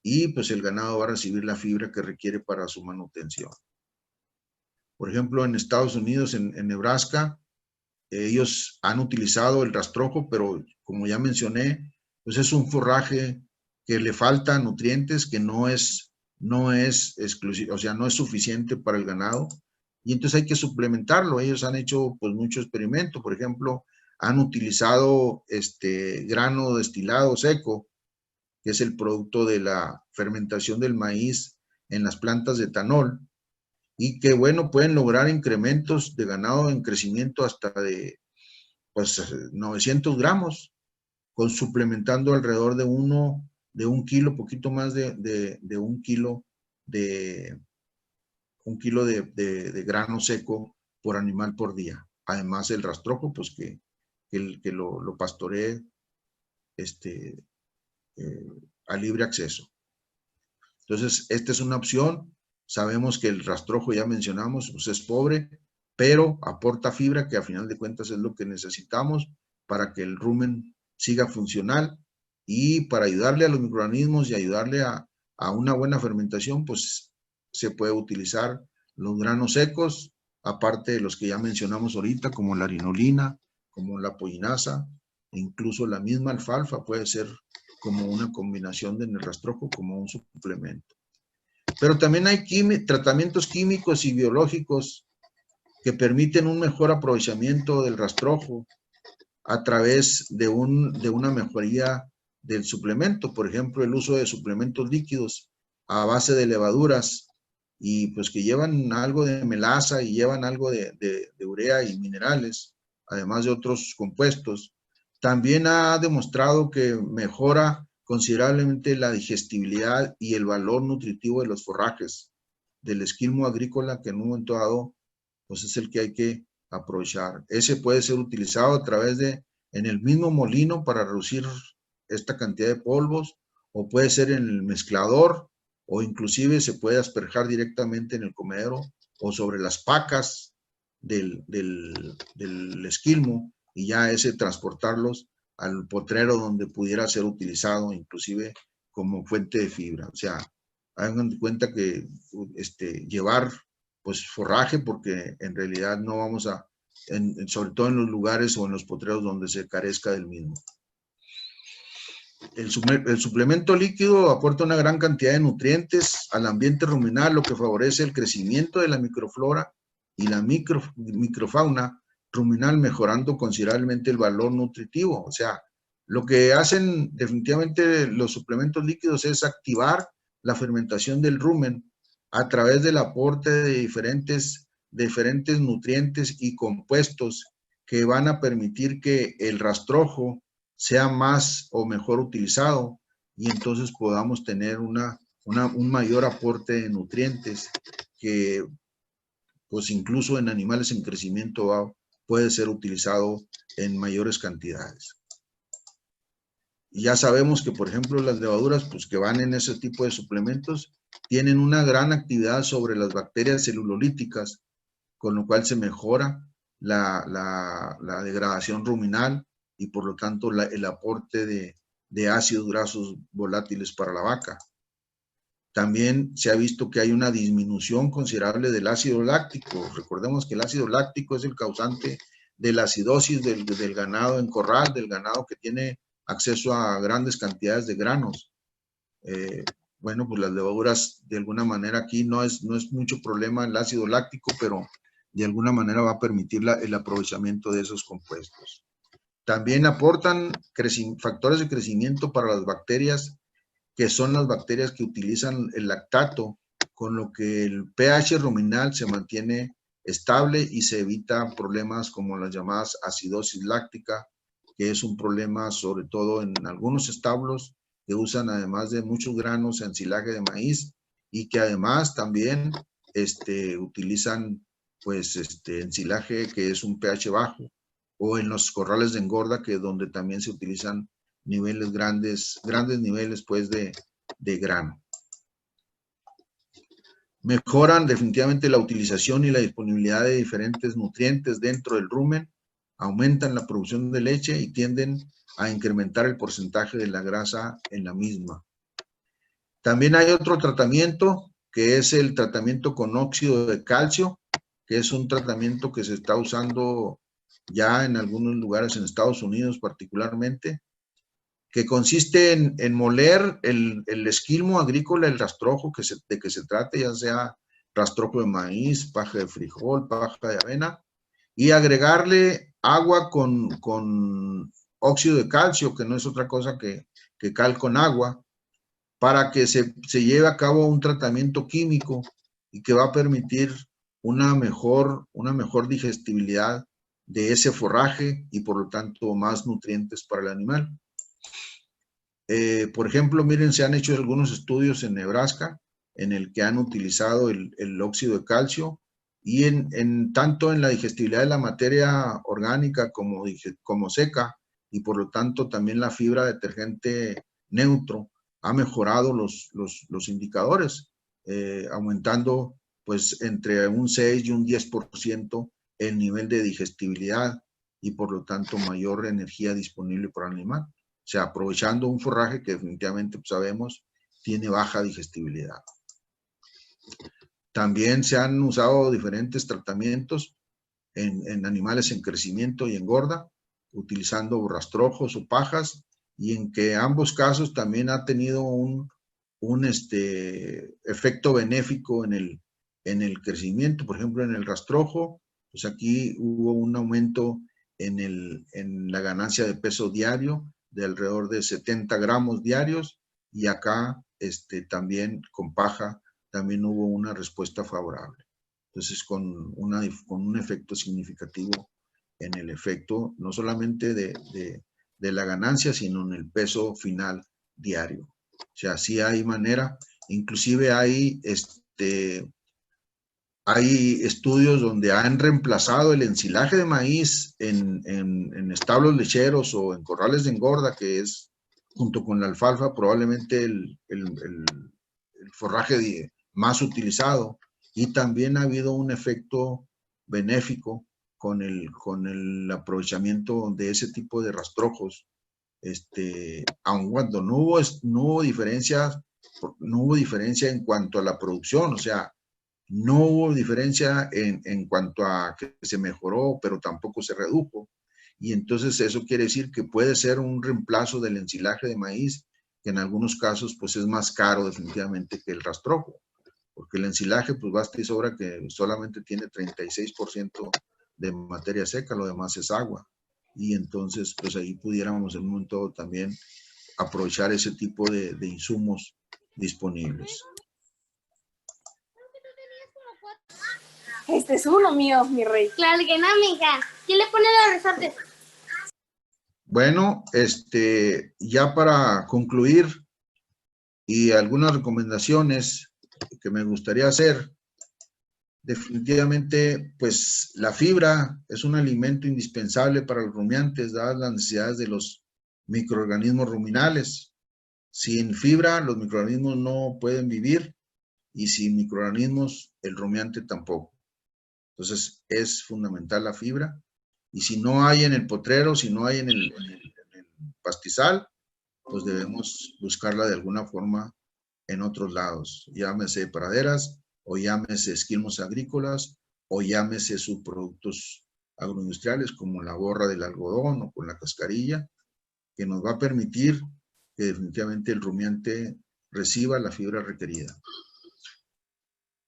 y pues el ganado va a recibir la fibra que requiere para su manutención. Por ejemplo, en Estados Unidos, en Nebraska, ellos han utilizado el rastrojo, pero como ya mencioné, pues es un forraje que le falta nutrientes, que no es exclusivo, o sea, no es suficiente para el ganado, y entonces hay que suplementarlo. Ellos han hecho pues mucho experimento. Por ejemplo, han utilizado grano destilado seco, que es el producto de la fermentación del maíz en las plantas de etanol, y que, bueno, pueden lograr incrementos de ganado en crecimiento hasta de pues 900 gramos, suplementando alrededor de un kilo, poquito más de un kilo de grano seco por animal por día. Además el rastrojo, pues que lo pastoree a libre acceso. Entonces, esta es una opción. Sabemos que el rastrojo, ya mencionamos, pues es pobre, pero aporta fibra, que a final de cuentas es lo que necesitamos para que el rumen siga funcional, y para ayudarle a los microorganismos y ayudarle a una buena fermentación, pues se puede utilizar los granos secos, aparte de los que ya mencionamos ahorita, como la linolina, como la polinasa, e incluso la misma alfalfa puede ser como una combinación en el rastrojo, como un suplemento. Pero también hay tratamientos químicos y biológicos que permiten un mejor aprovechamiento del rastrojo a través de una mejoría del suplemento. Por ejemplo, el uso de suplementos líquidos a base de levaduras, y pues que llevan algo de melaza y llevan algo de urea y minerales, además de otros compuestos, También ha demostrado que mejora considerablemente la digestibilidad y el valor nutritivo de los forrajes del esquilmo agrícola, que en un momento dado pues es el que hay que aprovechar. Ese puede ser utilizado a través de, en el mismo molino para reducir esta cantidad de polvos, o puede ser en el mezclador, o inclusive se puede asperjar directamente en el comedero o sobre las pacas del esquilmo, y ya ese transportarlos al potrero donde pudiera ser utilizado inclusive como fuente de fibra. O sea, hagan de cuenta que llevar pues forraje, porque en realidad no vamos a, sobre todo en los lugares o en los potreros donde se carezca del mismo. El suplemento líquido aporta una gran cantidad de nutrientes al ambiente ruminal, lo que favorece el crecimiento de la microflora y la microfauna ruminal, mejorando considerablemente el valor nutritivo. O sea, lo que hacen definitivamente los suplementos líquidos es activar la fermentación del rumen a través del aporte de diferentes nutrientes y compuestos que van a permitir que el rastrojo sea más o mejor utilizado, y entonces podamos tener un mayor aporte de nutrientes que pues incluso en animales en crecimiento puede ser utilizado en mayores cantidades. Y ya sabemos que, por ejemplo, las levaduras pues que van en ese tipo de suplementos tienen una gran actividad sobre las bacterias celulolíticas, con lo cual se mejora la degradación ruminal y por lo tanto el aporte de ácidos grasos volátiles para la vaca. También se ha visto que hay una disminución considerable del ácido láctico. Recordemos que el ácido láctico es el causante de la acidosis del ganado en corral, del ganado que tiene acceso a grandes cantidades de granos. Bueno, pues las levaduras de alguna manera aquí no es mucho problema el ácido láctico, pero de alguna manera va a permitir el aprovechamiento de esos compuestos. También aportan factores de crecimiento para las bacterias, que son las bacterias que utilizan el lactato, con lo que el pH ruminal se mantiene estable y se evita problemas como las llamadas acidosis láctica, que es un problema sobre todo en algunos establos que usan, además de muchos granos, ensilaje de maíz, y que además también utilizan pues ensilaje que es un pH bajo, o en los corrales de engorda, que donde también se utilizan niveles grandes niveles pues de grano. Mejoran definitivamente la utilización y la disponibilidad de diferentes nutrientes dentro del rumen, aumentan la producción de leche y tienden a incrementar el porcentaje de la grasa en la misma. También hay otro tratamiento, que es el tratamiento con óxido de calcio, que es un tratamiento que se está usando ya en algunos lugares en Estados Unidos particularmente, que consiste en moler el esquilmo agrícola, el rastrojo de que se trate, ya sea rastrojo de maíz, paja de frijol, paja de avena, y agregarle agua con óxido de calcio, que no es otra cosa que cal con agua, para que se lleve a cabo un tratamiento químico y que va a permitir una mejor digestibilidad de ese forraje y por lo tanto más nutrientes para el animal. Por ejemplo, miren, se han hecho algunos estudios en Nebraska en el que han utilizado el óxido de calcio, y tanto en la digestibilidad de la materia orgánica como seca, y por lo tanto también la fibra detergente neutro ha mejorado los indicadores, aumentando pues entre un 6 y un 10% el nivel de digestibilidad y por lo tanto mayor energía disponible para el animal. O sea, aprovechando un forraje que definitivamente pues, sabemos tiene baja digestibilidad. También se han usado diferentes tratamientos en animales en crecimiento y engorda, utilizando rastrojos o pajas, y en que ambos casos también ha tenido un efecto benéfico en el crecimiento. Por ejemplo, en el rastrojo, pues aquí hubo un aumento en la ganancia de peso diario de alrededor de 70 gramos diarios, y acá también con paja también hubo una respuesta favorable. Entonces, con un efecto significativo en el efecto, no solamente de de la ganancia, sino en el peso final diario. O sea, sí hay manera, inclusive hay estudios donde han reemplazado el ensilaje de maíz en establos lecheros o en corrales de engorda, que es, junto con la alfalfa, probablemente el forraje más utilizado. Y también ha habido un efecto benéfico con el aprovechamiento de ese tipo de rastrojos. Aun cuando no hubo diferencia en cuanto a la producción, o sea, no hubo diferencia en cuanto a que se mejoró, pero tampoco se redujo. Y entonces eso quiere decir que puede ser un reemplazo del ensilaje de maíz, que en algunos casos pues es más caro definitivamente que el rastrojo, porque el ensilaje pues basta y sobra que solamente tiene 36% de materia seca, lo demás es agua. Y entonces pues ahí pudiéramos en un momento también aprovechar ese tipo de insumos disponibles. Este es uno mío, mi rey. Claro que no, mija. ¿Quién le pone los resortes? Bueno, ya para concluir y algunas recomendaciones que me gustaría hacer, definitivamente, pues la fibra es un alimento indispensable para los rumiantes, dadas las necesidades de los microorganismos ruminales. Sin fibra, los microorganismos no pueden vivir y sin microorganismos, el rumiante tampoco. Entonces, es fundamental la fibra. Y si no hay en el potrero, si no hay en el pastizal, pues debemos buscarla de alguna forma en otros lados, llámese praderas, o llámese esquilmos agrícolas, o llámese subproductos agroindustriales como la borra del algodón o con la cascarilla, que nos va a permitir que definitivamente el rumiante reciba la fibra requerida.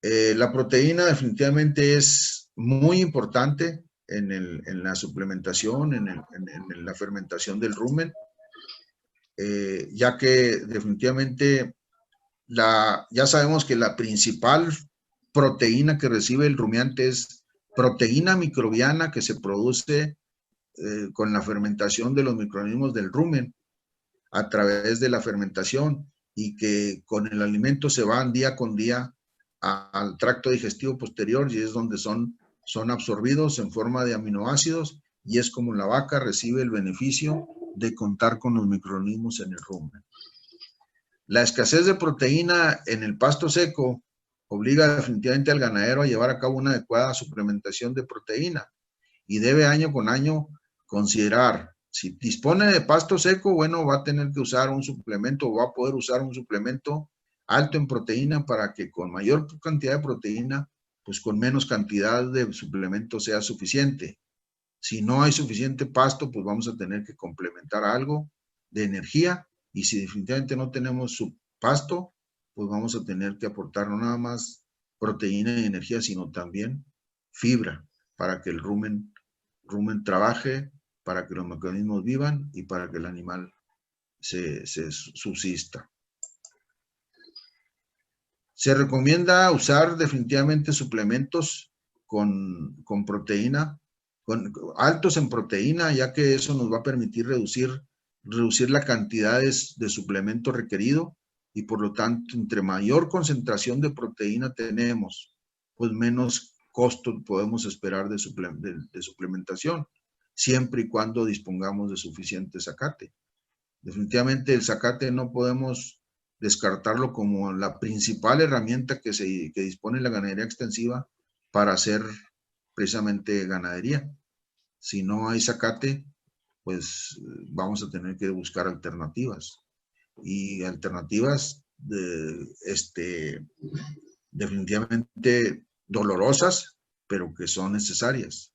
La proteína definitivamente es muy importante en la suplementación, en la fermentación del rumen, ya que definitivamente ya sabemos que la principal proteína que recibe el rumiante es proteína microbiana que se produce con la fermentación de los microorganismos del rumen a través de la fermentación, y que con el alimento se van día con día al tracto digestivo posterior, y es donde son absorbidos en forma de aminoácidos, y es como la vaca recibe el beneficio de contar con los microorganismos en el rumen. La escasez de proteína en el pasto seco obliga definitivamente al ganadero a llevar a cabo una adecuada suplementación de proteína, y debe año con año considerar, si dispone de pasto seco, bueno, va a tener que usar un suplemento, o va a poder usar un suplemento alto en proteína, para que con mayor cantidad de proteína, pues con menos cantidad de suplemento sea suficiente. Si no hay suficiente pasto, pues vamos a tener que complementar algo de energía, y si definitivamente no tenemos su pasto, pues vamos a tener que aportar no nada más proteína y energía, sino también fibra, para que el rumen trabaje, para que los mecanismos vivan y para que el animal se subsista. Se recomienda usar definitivamente suplementos con proteína, altos en proteína, ya que eso nos va a permitir reducir la cantidad de suplemento requerido, y por lo tanto, entre mayor concentración de proteína tenemos, pues menos costo podemos esperar de suplementación, siempre y cuando dispongamos de suficiente zacate. Definitivamente el zacate no podemos descartarlo como la principal herramienta que dispone la ganadería extensiva para hacer precisamente ganadería. Si no hay zacate, pues vamos a tener que buscar alternativas, y alternativas definitivamente dolorosas, pero que son necesarias,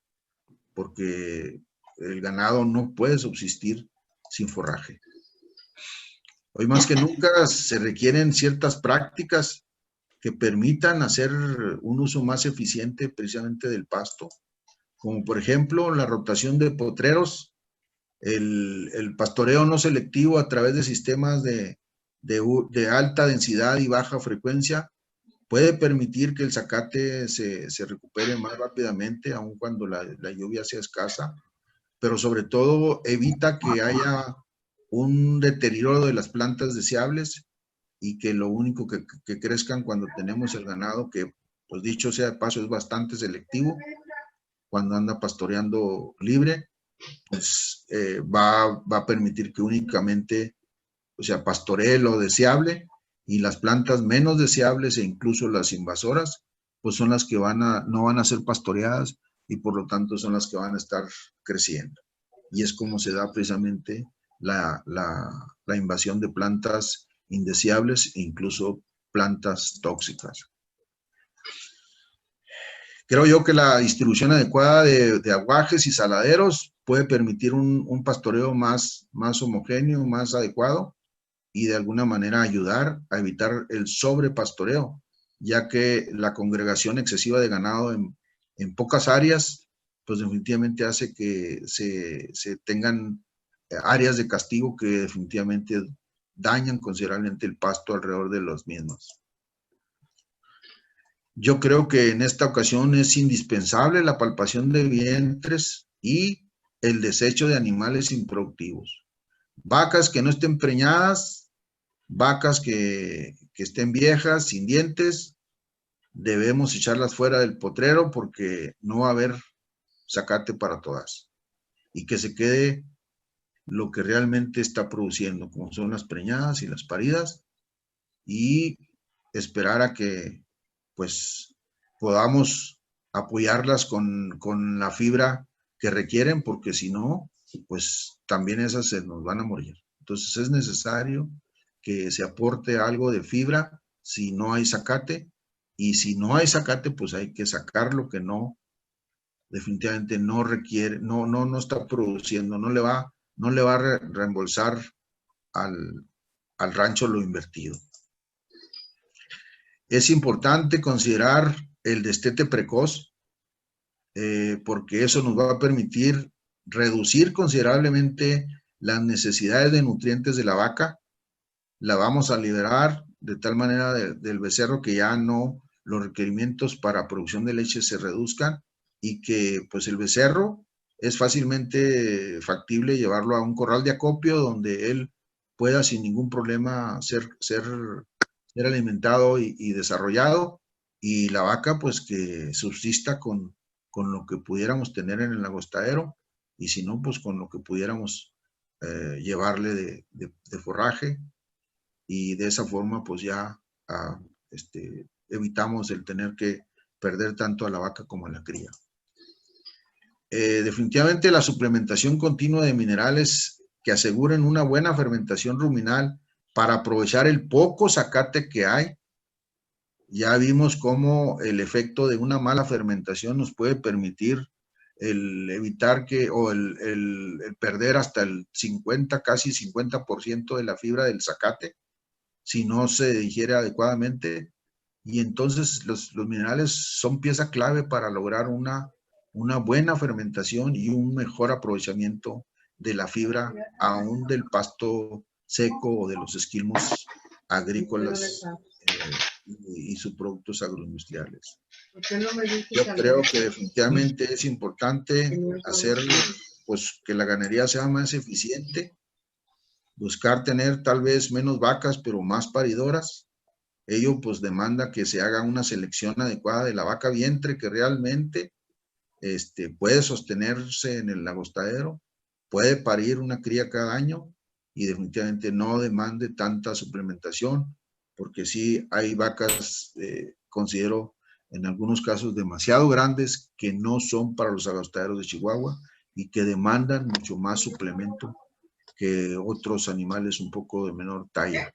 porque el ganado no puede subsistir sin forraje. Hoy más que nunca se requieren ciertas prácticas que permitan hacer un uso más eficiente precisamente del pasto, como por ejemplo la rotación de potreros, el pastoreo no selectivo a través de sistemas de alta densidad y baja frecuencia, puede permitir que el zacate se recupere más rápidamente, aun cuando la lluvia sea escasa. pero sobre todo evita que haya un deterioro de las plantas deseables y que lo único que crezcan cuando tenemos el ganado, que pues dicho sea de paso es bastante selectivo, cuando anda pastoreando libre, pues va a permitir que únicamente, o sea, pastoree lo deseable, y las plantas menos deseables e incluso las invasoras, pues son las que no van a ser pastoreadas y por lo tanto son las que van a estar creciendo. Y es como se da precisamente la invasión de plantas indeseables e incluso plantas tóxicas. Creo yo que la distribución adecuada de aguajes y saladeros puede permitir un pastoreo más homogéneo, más adecuado, y de alguna manera ayudar a evitar el sobrepastoreo, ya que la congregación excesiva de ganado en pocas áreas, pues definitivamente hace que se tengan áreas de castigo que definitivamente dañan considerablemente el pasto alrededor de los mismos. Yo creo que en esta ocasión es indispensable la palpación de vientres y el desecho de animales improductivos. Vacas que no estén preñadas, vacas que estén viejas, sin dientes, debemos echarlas fuera del potrero porque no va a haber zacate para todas. Y que se quede lo que realmente está produciendo, como son las preñadas y las paridas, y esperar a que pues podamos apoyarlas con la fibra que requieren, porque si no, pues también esas se nos van a morir. Entonces es necesario que se aporte algo de fibra si no hay zacate, y si no hay zacate, pues hay que sacar lo que no, definitivamente no requiere, no está produciendo, no le va a reembolsar al rancho lo invertido. Es importante considerar el destete precoz, porque eso nos va a permitir reducir considerablemente las necesidades de nutrientes de la vaca. La vamos a liberar de tal manera del becerro que ya no, los requerimientos para producción de leche se reduzcan, y que pues el becerro es fácilmente factible llevarlo a un corral de acopio donde él pueda sin ningún problema ser alimentado y desarrollado, y la vaca pues que subsista con lo que pudiéramos tener en el agostadero, y si no, pues con lo que pudiéramos llevarle de forraje, y de esa forma pues ya evitamos el tener que perder tanto a la vaca como a la cría. Definitivamente la suplementación continua de minerales que aseguren una buena fermentación ruminal para aprovechar el poco zacate que hay. Ya vimos cómo el efecto de una mala fermentación nos puede permitir el evitar el perder hasta el 50, casi 50% de la fibra del zacate si no se digiere adecuadamente. Y entonces los minerales son pieza clave para lograr una buena fermentación y un mejor aprovechamiento de la fibra, aún del pasto seco o de los esquilmos agrícolas y subproductos agroindustriales. Yo creo que definitivamente es importante hacer pues que la ganadería sea más eficiente, buscar tener tal vez menos vacas pero más paridoras. Ello pues demanda que se haga una selección adecuada de la vaca vientre que realmente puede sostenerse en el agostadero, puede parir una cría cada año y definitivamente no demande tanta suplementación, porque sí hay vacas, considero en algunos casos demasiado grandes, que no son para los agostaderos de Chihuahua y que demandan mucho más suplemento que otros animales un poco de menor talla.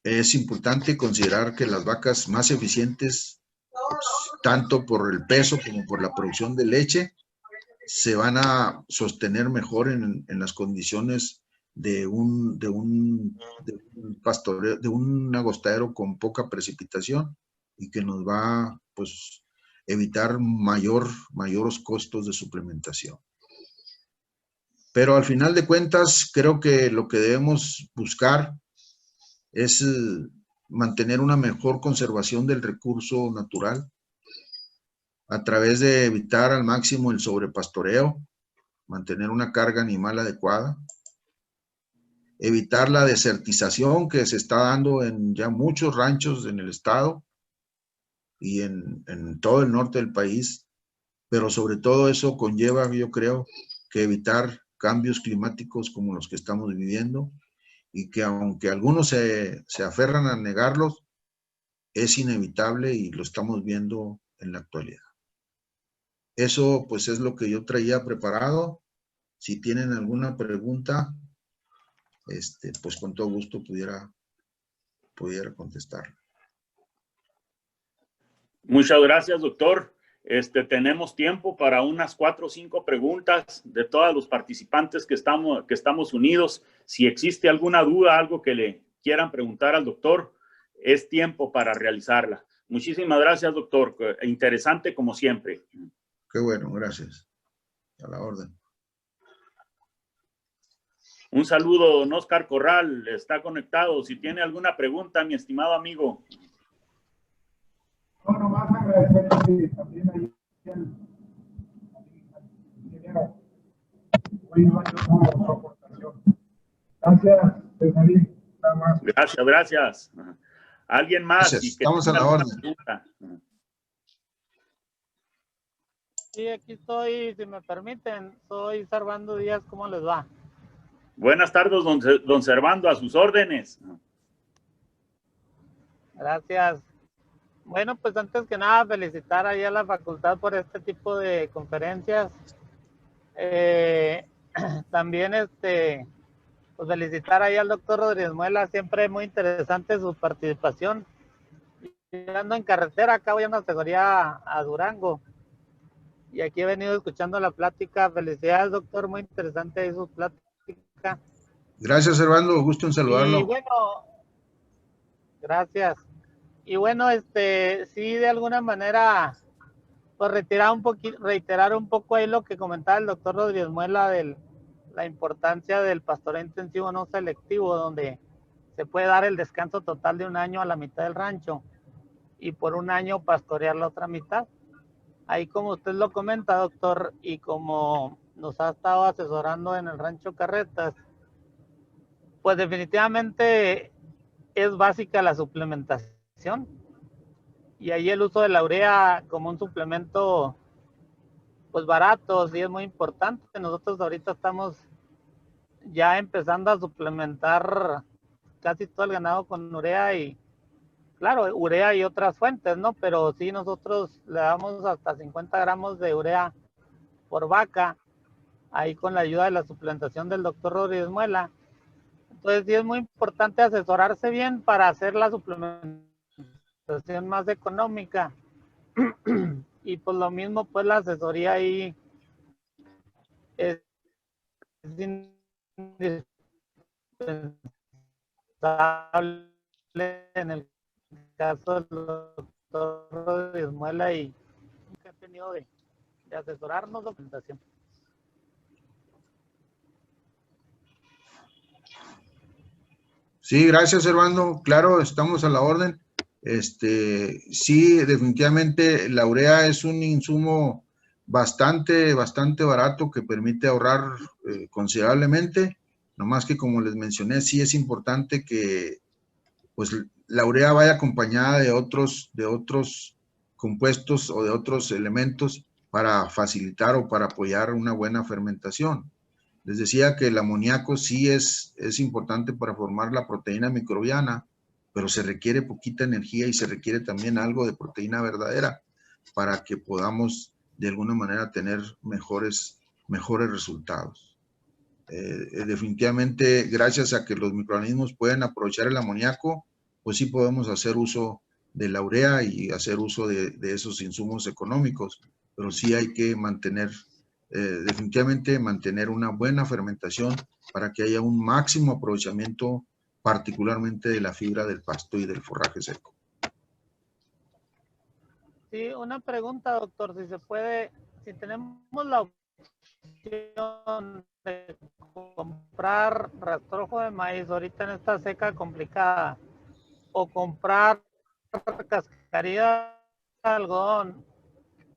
Es importante considerar que las vacas más eficientes, tanto por el peso como por la producción de leche, se van a sostener mejor en las condiciones de un pastoreo, de un agostadero con poca precipitación, y que nos va pues evitar mayores costos de suplementación. Pero al final de cuentas, creo que lo que debemos buscar es mantener una mejor conservación del recurso natural, a través de evitar al máximo el sobrepastoreo, mantener una carga animal adecuada, evitar la desertización que se está dando en ya muchos ranchos en el estado y en todo el norte del país, pero sobre todo eso conlleva, yo creo, que evitar cambios climáticos como los que estamos viviendo y que aunque algunos se aferran a negarlos, es inevitable y lo estamos viendo en la actualidad. Eso pues es lo que yo traía preparado. Si tienen alguna pregunta, pues con todo gusto pudiera contestar. Muchas gracias, doctor. Tenemos tiempo para unas 4 o 5 preguntas de todos los participantes que estamos unidos. Si existe alguna duda, algo que le quieran preguntar al doctor, es tiempo para realizarla. Muchísimas gracias, doctor. Interesante como siempre. Qué bueno, gracias. A la orden. Un saludo, don Oscar Corral, está conectado. Si tiene alguna pregunta, mi estimado amigo. No, nomás agradecerle también ahí al ingeniero. Hoy no hay su aportación. Gracias, Cesarín. Nada más. Gracias, gracias. ¿Alguien más? Gracias. Estamos a la orden. Pregunta? Sí, aquí estoy, si me permiten, soy Servando Díaz, ¿cómo les va? Buenas tardes, don Servando, a sus órdenes. Gracias. Bueno, pues antes que nada, felicitar ahí a la facultad por este tipo de conferencias. También, pues felicitar ahí al doctor Rodríguez Muela, siempre muy interesante su participación. Yo ando en carretera, acá voy a una categoría a Durango. Y aquí he venido escuchando la plática. Felicidades, doctor, muy interesante ahí su plática. Gracias, Servando, gusto en saludarlo. Y bueno, gracias. Y bueno, sí, de alguna manera, pues reiterar un poco ahí lo que comentaba el doctor Rodríguez Muela de la importancia del pastoreo intensivo no selectivo, donde se puede dar el descanso total de un año a la mitad del rancho y por un año pastorear la otra mitad. Ahí como usted lo comenta, doctor, y como nos ha estado asesorando en el rancho Carretas, pues definitivamente es básica la suplementación y ahí el uso de la urea como un suplemento pues barato, sí es muy importante. Nosotros ahorita estamos ya empezando a suplementar casi todo el ganado con urea y claro, urea y otras fuentes, ¿no? Pero sí nosotros le damos hasta 50 gramos de urea por vaca, ahí con la ayuda de la suplementación del doctor Rodríguez Muela. Entonces sí es muy importante asesorarse bien para hacer la suplementación más económica. Y pues lo mismo, pues la asesoría ahí es indispensable en el caso del doctor Rodríguez Muela y que ha tenido de asesorarnos documentación. Sí, gracias, Servando. Claro, estamos a la orden. Sí, definitivamente la urea es un insumo bastante barato que permite ahorrar considerablemente. No más que como les mencioné, sí es importante que pues la urea vaya acompañada de otros compuestos o de otros elementos para facilitar o para apoyar una buena fermentación. Les decía que el amoníaco sí es importante para formar la proteína microbiana, pero se requiere poquita energía y se requiere también algo de proteína verdadera para que podamos de alguna manera tener mejores resultados. Definitivamente, gracias a que los microorganismos pueden aprovechar el amoníaco, pues sí podemos hacer uso de la urea y hacer uso de esos insumos económicos, pero sí hay que definitivamente mantener una buena fermentación para que haya un máximo aprovechamiento, particularmente de la fibra del pasto y del forraje seco. Sí, una pregunta, doctor, si se puede, si tenemos la opción de comprar rastrojo de maíz ahorita en esta seca complicada o comprar cascarilla de algodón,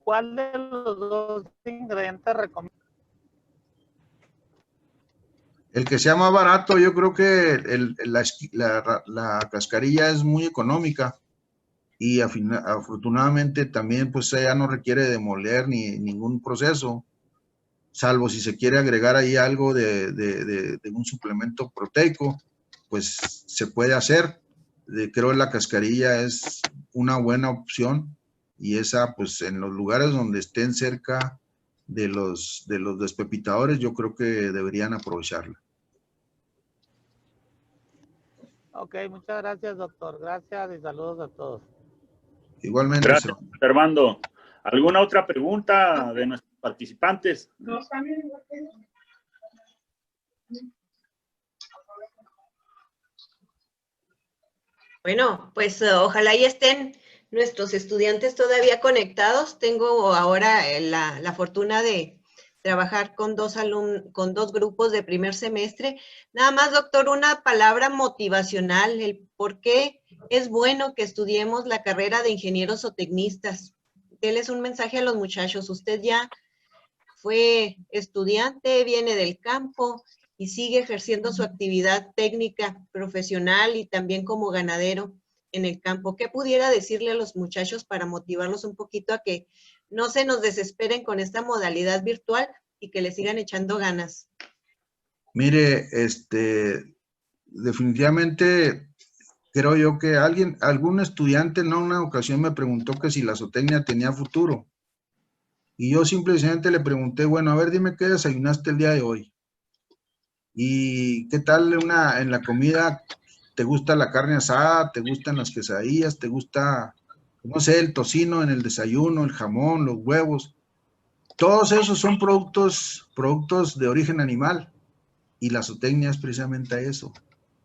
¿cuál de los dos ingredientes recomienda? El que sea más barato, yo creo que la cascarilla es muy económica y afortunadamente también pues ya no requiere de moler ni ningún proceso, salvo si se quiere agregar ahí algo de un suplemento proteico, pues se puede hacer. Creo que la cascarilla es una buena opción y esa pues en los lugares donde estén cerca de los despepitadores yo creo que deberían aprovecharla. Ok, muchas gracias, doctor. Gracias y saludos a todos. Igualmente. Gracias, Armando. ¿Alguna otra pregunta de nuestros participantes? Bueno, pues ojalá y estén nuestros estudiantes todavía conectados. Tengo ahora la fortuna de trabajar con dos grupos de primer semestre. Nada más, doctor, una palabra motivacional, el por qué es bueno que estudiemos la carrera de ingenieros o tecnistas. Déles un mensaje a los muchachos. Usted ya fue estudiante, viene del campo y sigue ejerciendo su actividad técnica, profesional y también como ganadero en el campo. ¿Qué pudiera decirle a los muchachos para motivarlos un poquito a que no se nos desesperen con esta modalidad virtual y que le sigan echando ganas? Mire, definitivamente creo yo que algún estudiante en una ocasión me preguntó que si la zootecnia tenía futuro. Y yo simplemente le pregunté, bueno, a ver, dime qué desayunaste el día de hoy. ¿Y qué tal en la comida? ¿Te gusta la carne asada? ¿Te gustan las quesadillas? ¿Te gusta, no sé, el tocino en el desayuno, el jamón, los huevos? Todos esos son productos de origen animal. Y la zootecnia es precisamente eso,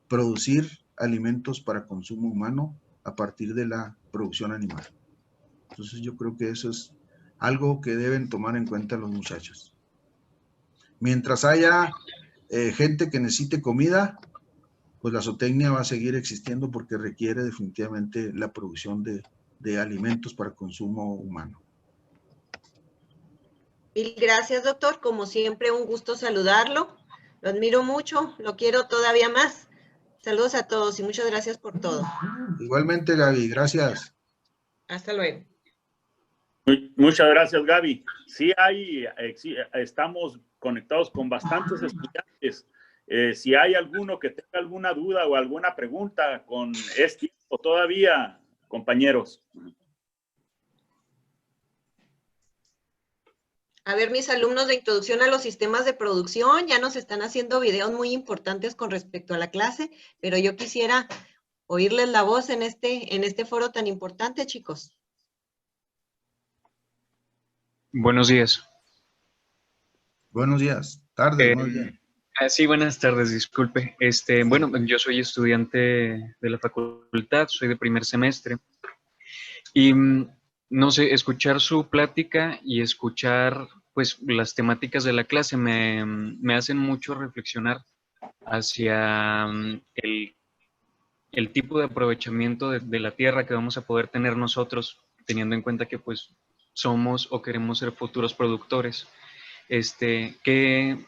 producir alimentos para consumo humano a partir de la producción animal. Entonces yo creo que eso es algo que deben tomar en cuenta los muchachos. Mientras haya gente que necesite comida, pues la zootecnia va a seguir existiendo porque requiere definitivamente la producción de alimentos para consumo humano. Mil gracias, doctor. Como siempre, un gusto saludarlo. Lo admiro mucho, lo quiero todavía más. Saludos a todos y muchas gracias por todo. Igualmente, Gaby, gracias. Hasta luego. Muchas gracias, Gaby. Sí, estamos conectados con bastantes estudiantes. Si hay alguno que tenga alguna duda o alguna pregunta con tiempo todavía, compañeros. A ver, mis alumnos de introducción a los sistemas de producción ya nos están haciendo videos muy importantes con respecto a la clase, pero yo quisiera oírles la voz en este foro tan importante, chicos. Buenos días. Buenos días, tardes, muy bien. Sí, buenas tardes, disculpe. Bueno, yo soy estudiante de la facultad, soy de primer semestre. Y no sé, escuchar su plática y escuchar pues las temáticas de la clase me hacen mucho reflexionar hacia el tipo de aprovechamiento de la tierra que vamos a poder tener nosotros, teniendo en cuenta que pues somos o queremos ser futuros productores. Que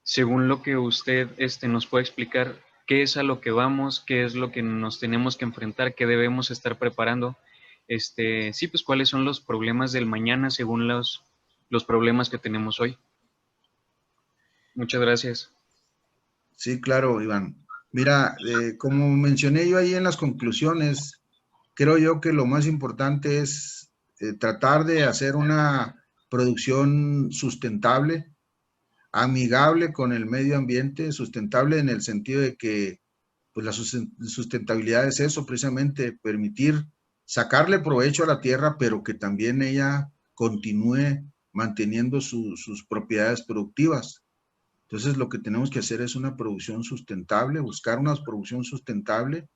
según lo que usted nos puede explicar, qué es a lo que vamos, qué es lo que nos tenemos que enfrentar, qué debemos estar preparando. Sí, pues cuáles son los problemas del mañana según los problemas que tenemos hoy. Muchas gracias. Sí, claro, Iván. Mira, como mencioné yo ahí en las conclusiones, creo yo que lo más importante es tratar de hacer una producción sustentable, amigable con el medio ambiente, sustentable en el sentido de que pues la sustentabilidad es eso, precisamente permitir sacarle provecho a la tierra, pero que también ella continúe manteniendo sus propiedades productivas. Entonces lo que tenemos que hacer es una producción sustentable, buscar una producción sustentable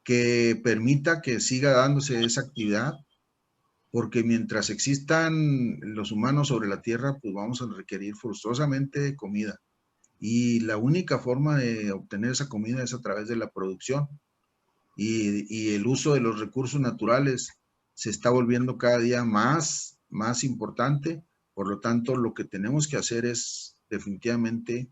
que permita que siga dándose esa actividad, porque mientras existan los humanos sobre la tierra, pues vamos a requerir forzosamente comida. Y la única forma de obtener esa comida es a través de la producción y el uso de los recursos naturales se está volviendo cada día más importante. Por lo tanto, lo que tenemos que hacer es definitivamente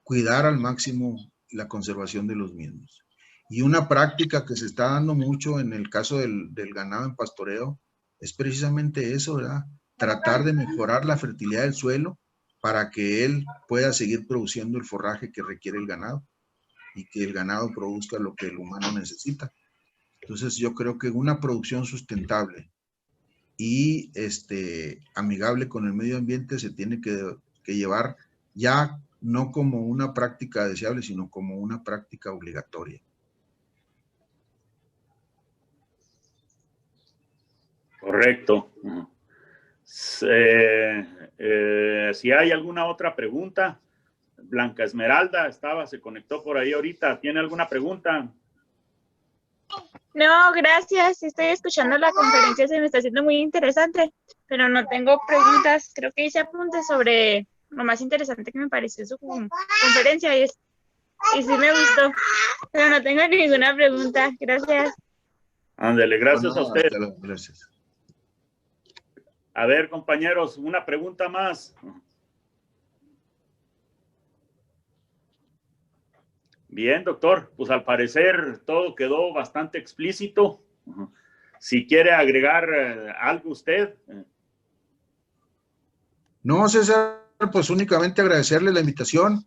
cuidar al máximo la conservación de los mismos. Y una práctica que se está dando mucho en el caso del ganado en pastoreo es precisamente eso, ¿verdad? Tratar de mejorar la fertilidad del suelo para que él pueda seguir produciendo el forraje que requiere el ganado y que el ganado produzca lo que el humano necesita. Entonces yo creo que una producción sustentable y amigable con el medio ambiente se tiene que llevar ya no como una práctica deseable, sino como una práctica obligatoria. Correcto. Si hay alguna otra pregunta, Blanca Esmeralda se conectó por ahí ahorita. ¿Tiene alguna pregunta? No, gracias. Estoy escuchando la conferencia, se me está haciendo muy interesante, pero no tengo preguntas. Creo que hice apuntes sobre lo más interesante que me pareció su conferencia y sí me gustó, pero no tengo ninguna pregunta. Gracias. Ándale, gracias a usted. Gracias. A ver, compañeros, una pregunta más. Bien, doctor, pues al parecer todo quedó bastante explícito. Si quiere agregar algo usted. No, César, pues únicamente agradecerle la invitación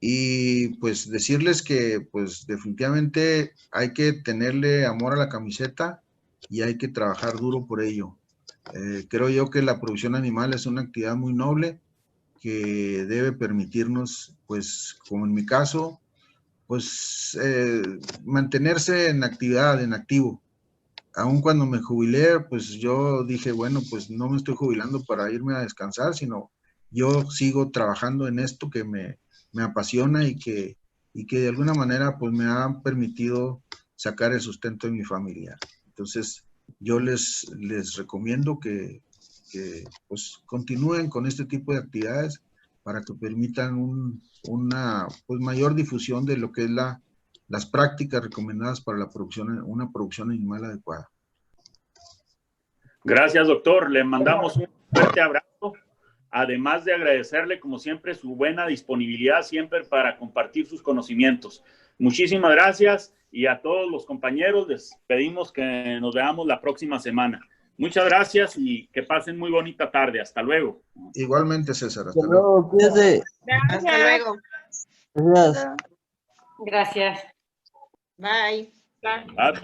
y pues decirles que pues definitivamente hay que tenerle amor a la camiseta y hay que trabajar duro por ello. Creo yo que la producción animal es una actividad muy noble que debe permitirnos, pues como en mi caso, pues mantenerse en actividad, en activo. Aún cuando me jubilé, pues yo dije, bueno, pues no me estoy jubilando para irme a descansar, sino yo sigo trabajando en esto que me apasiona y que de alguna manera pues me ha permitido sacar el sustento de mi familia. Entonces, yo les recomiendo que pues continúen con este tipo de actividades para que permitan una pues mayor difusión de lo que es las prácticas recomendadas para una producción animal adecuada. Gracias, doctor. Le mandamos un fuerte abrazo, además de agradecerle, como siempre, su buena disponibilidad siempre para compartir sus conocimientos. Muchísimas gracias y a todos los compañeros les pedimos que nos veamos la próxima semana. Muchas gracias y que pasen muy bonita tarde. Hasta luego. Igualmente, César. Hasta luego. Gracias. Hasta luego. Gracias. Gracias. Bye. Bye.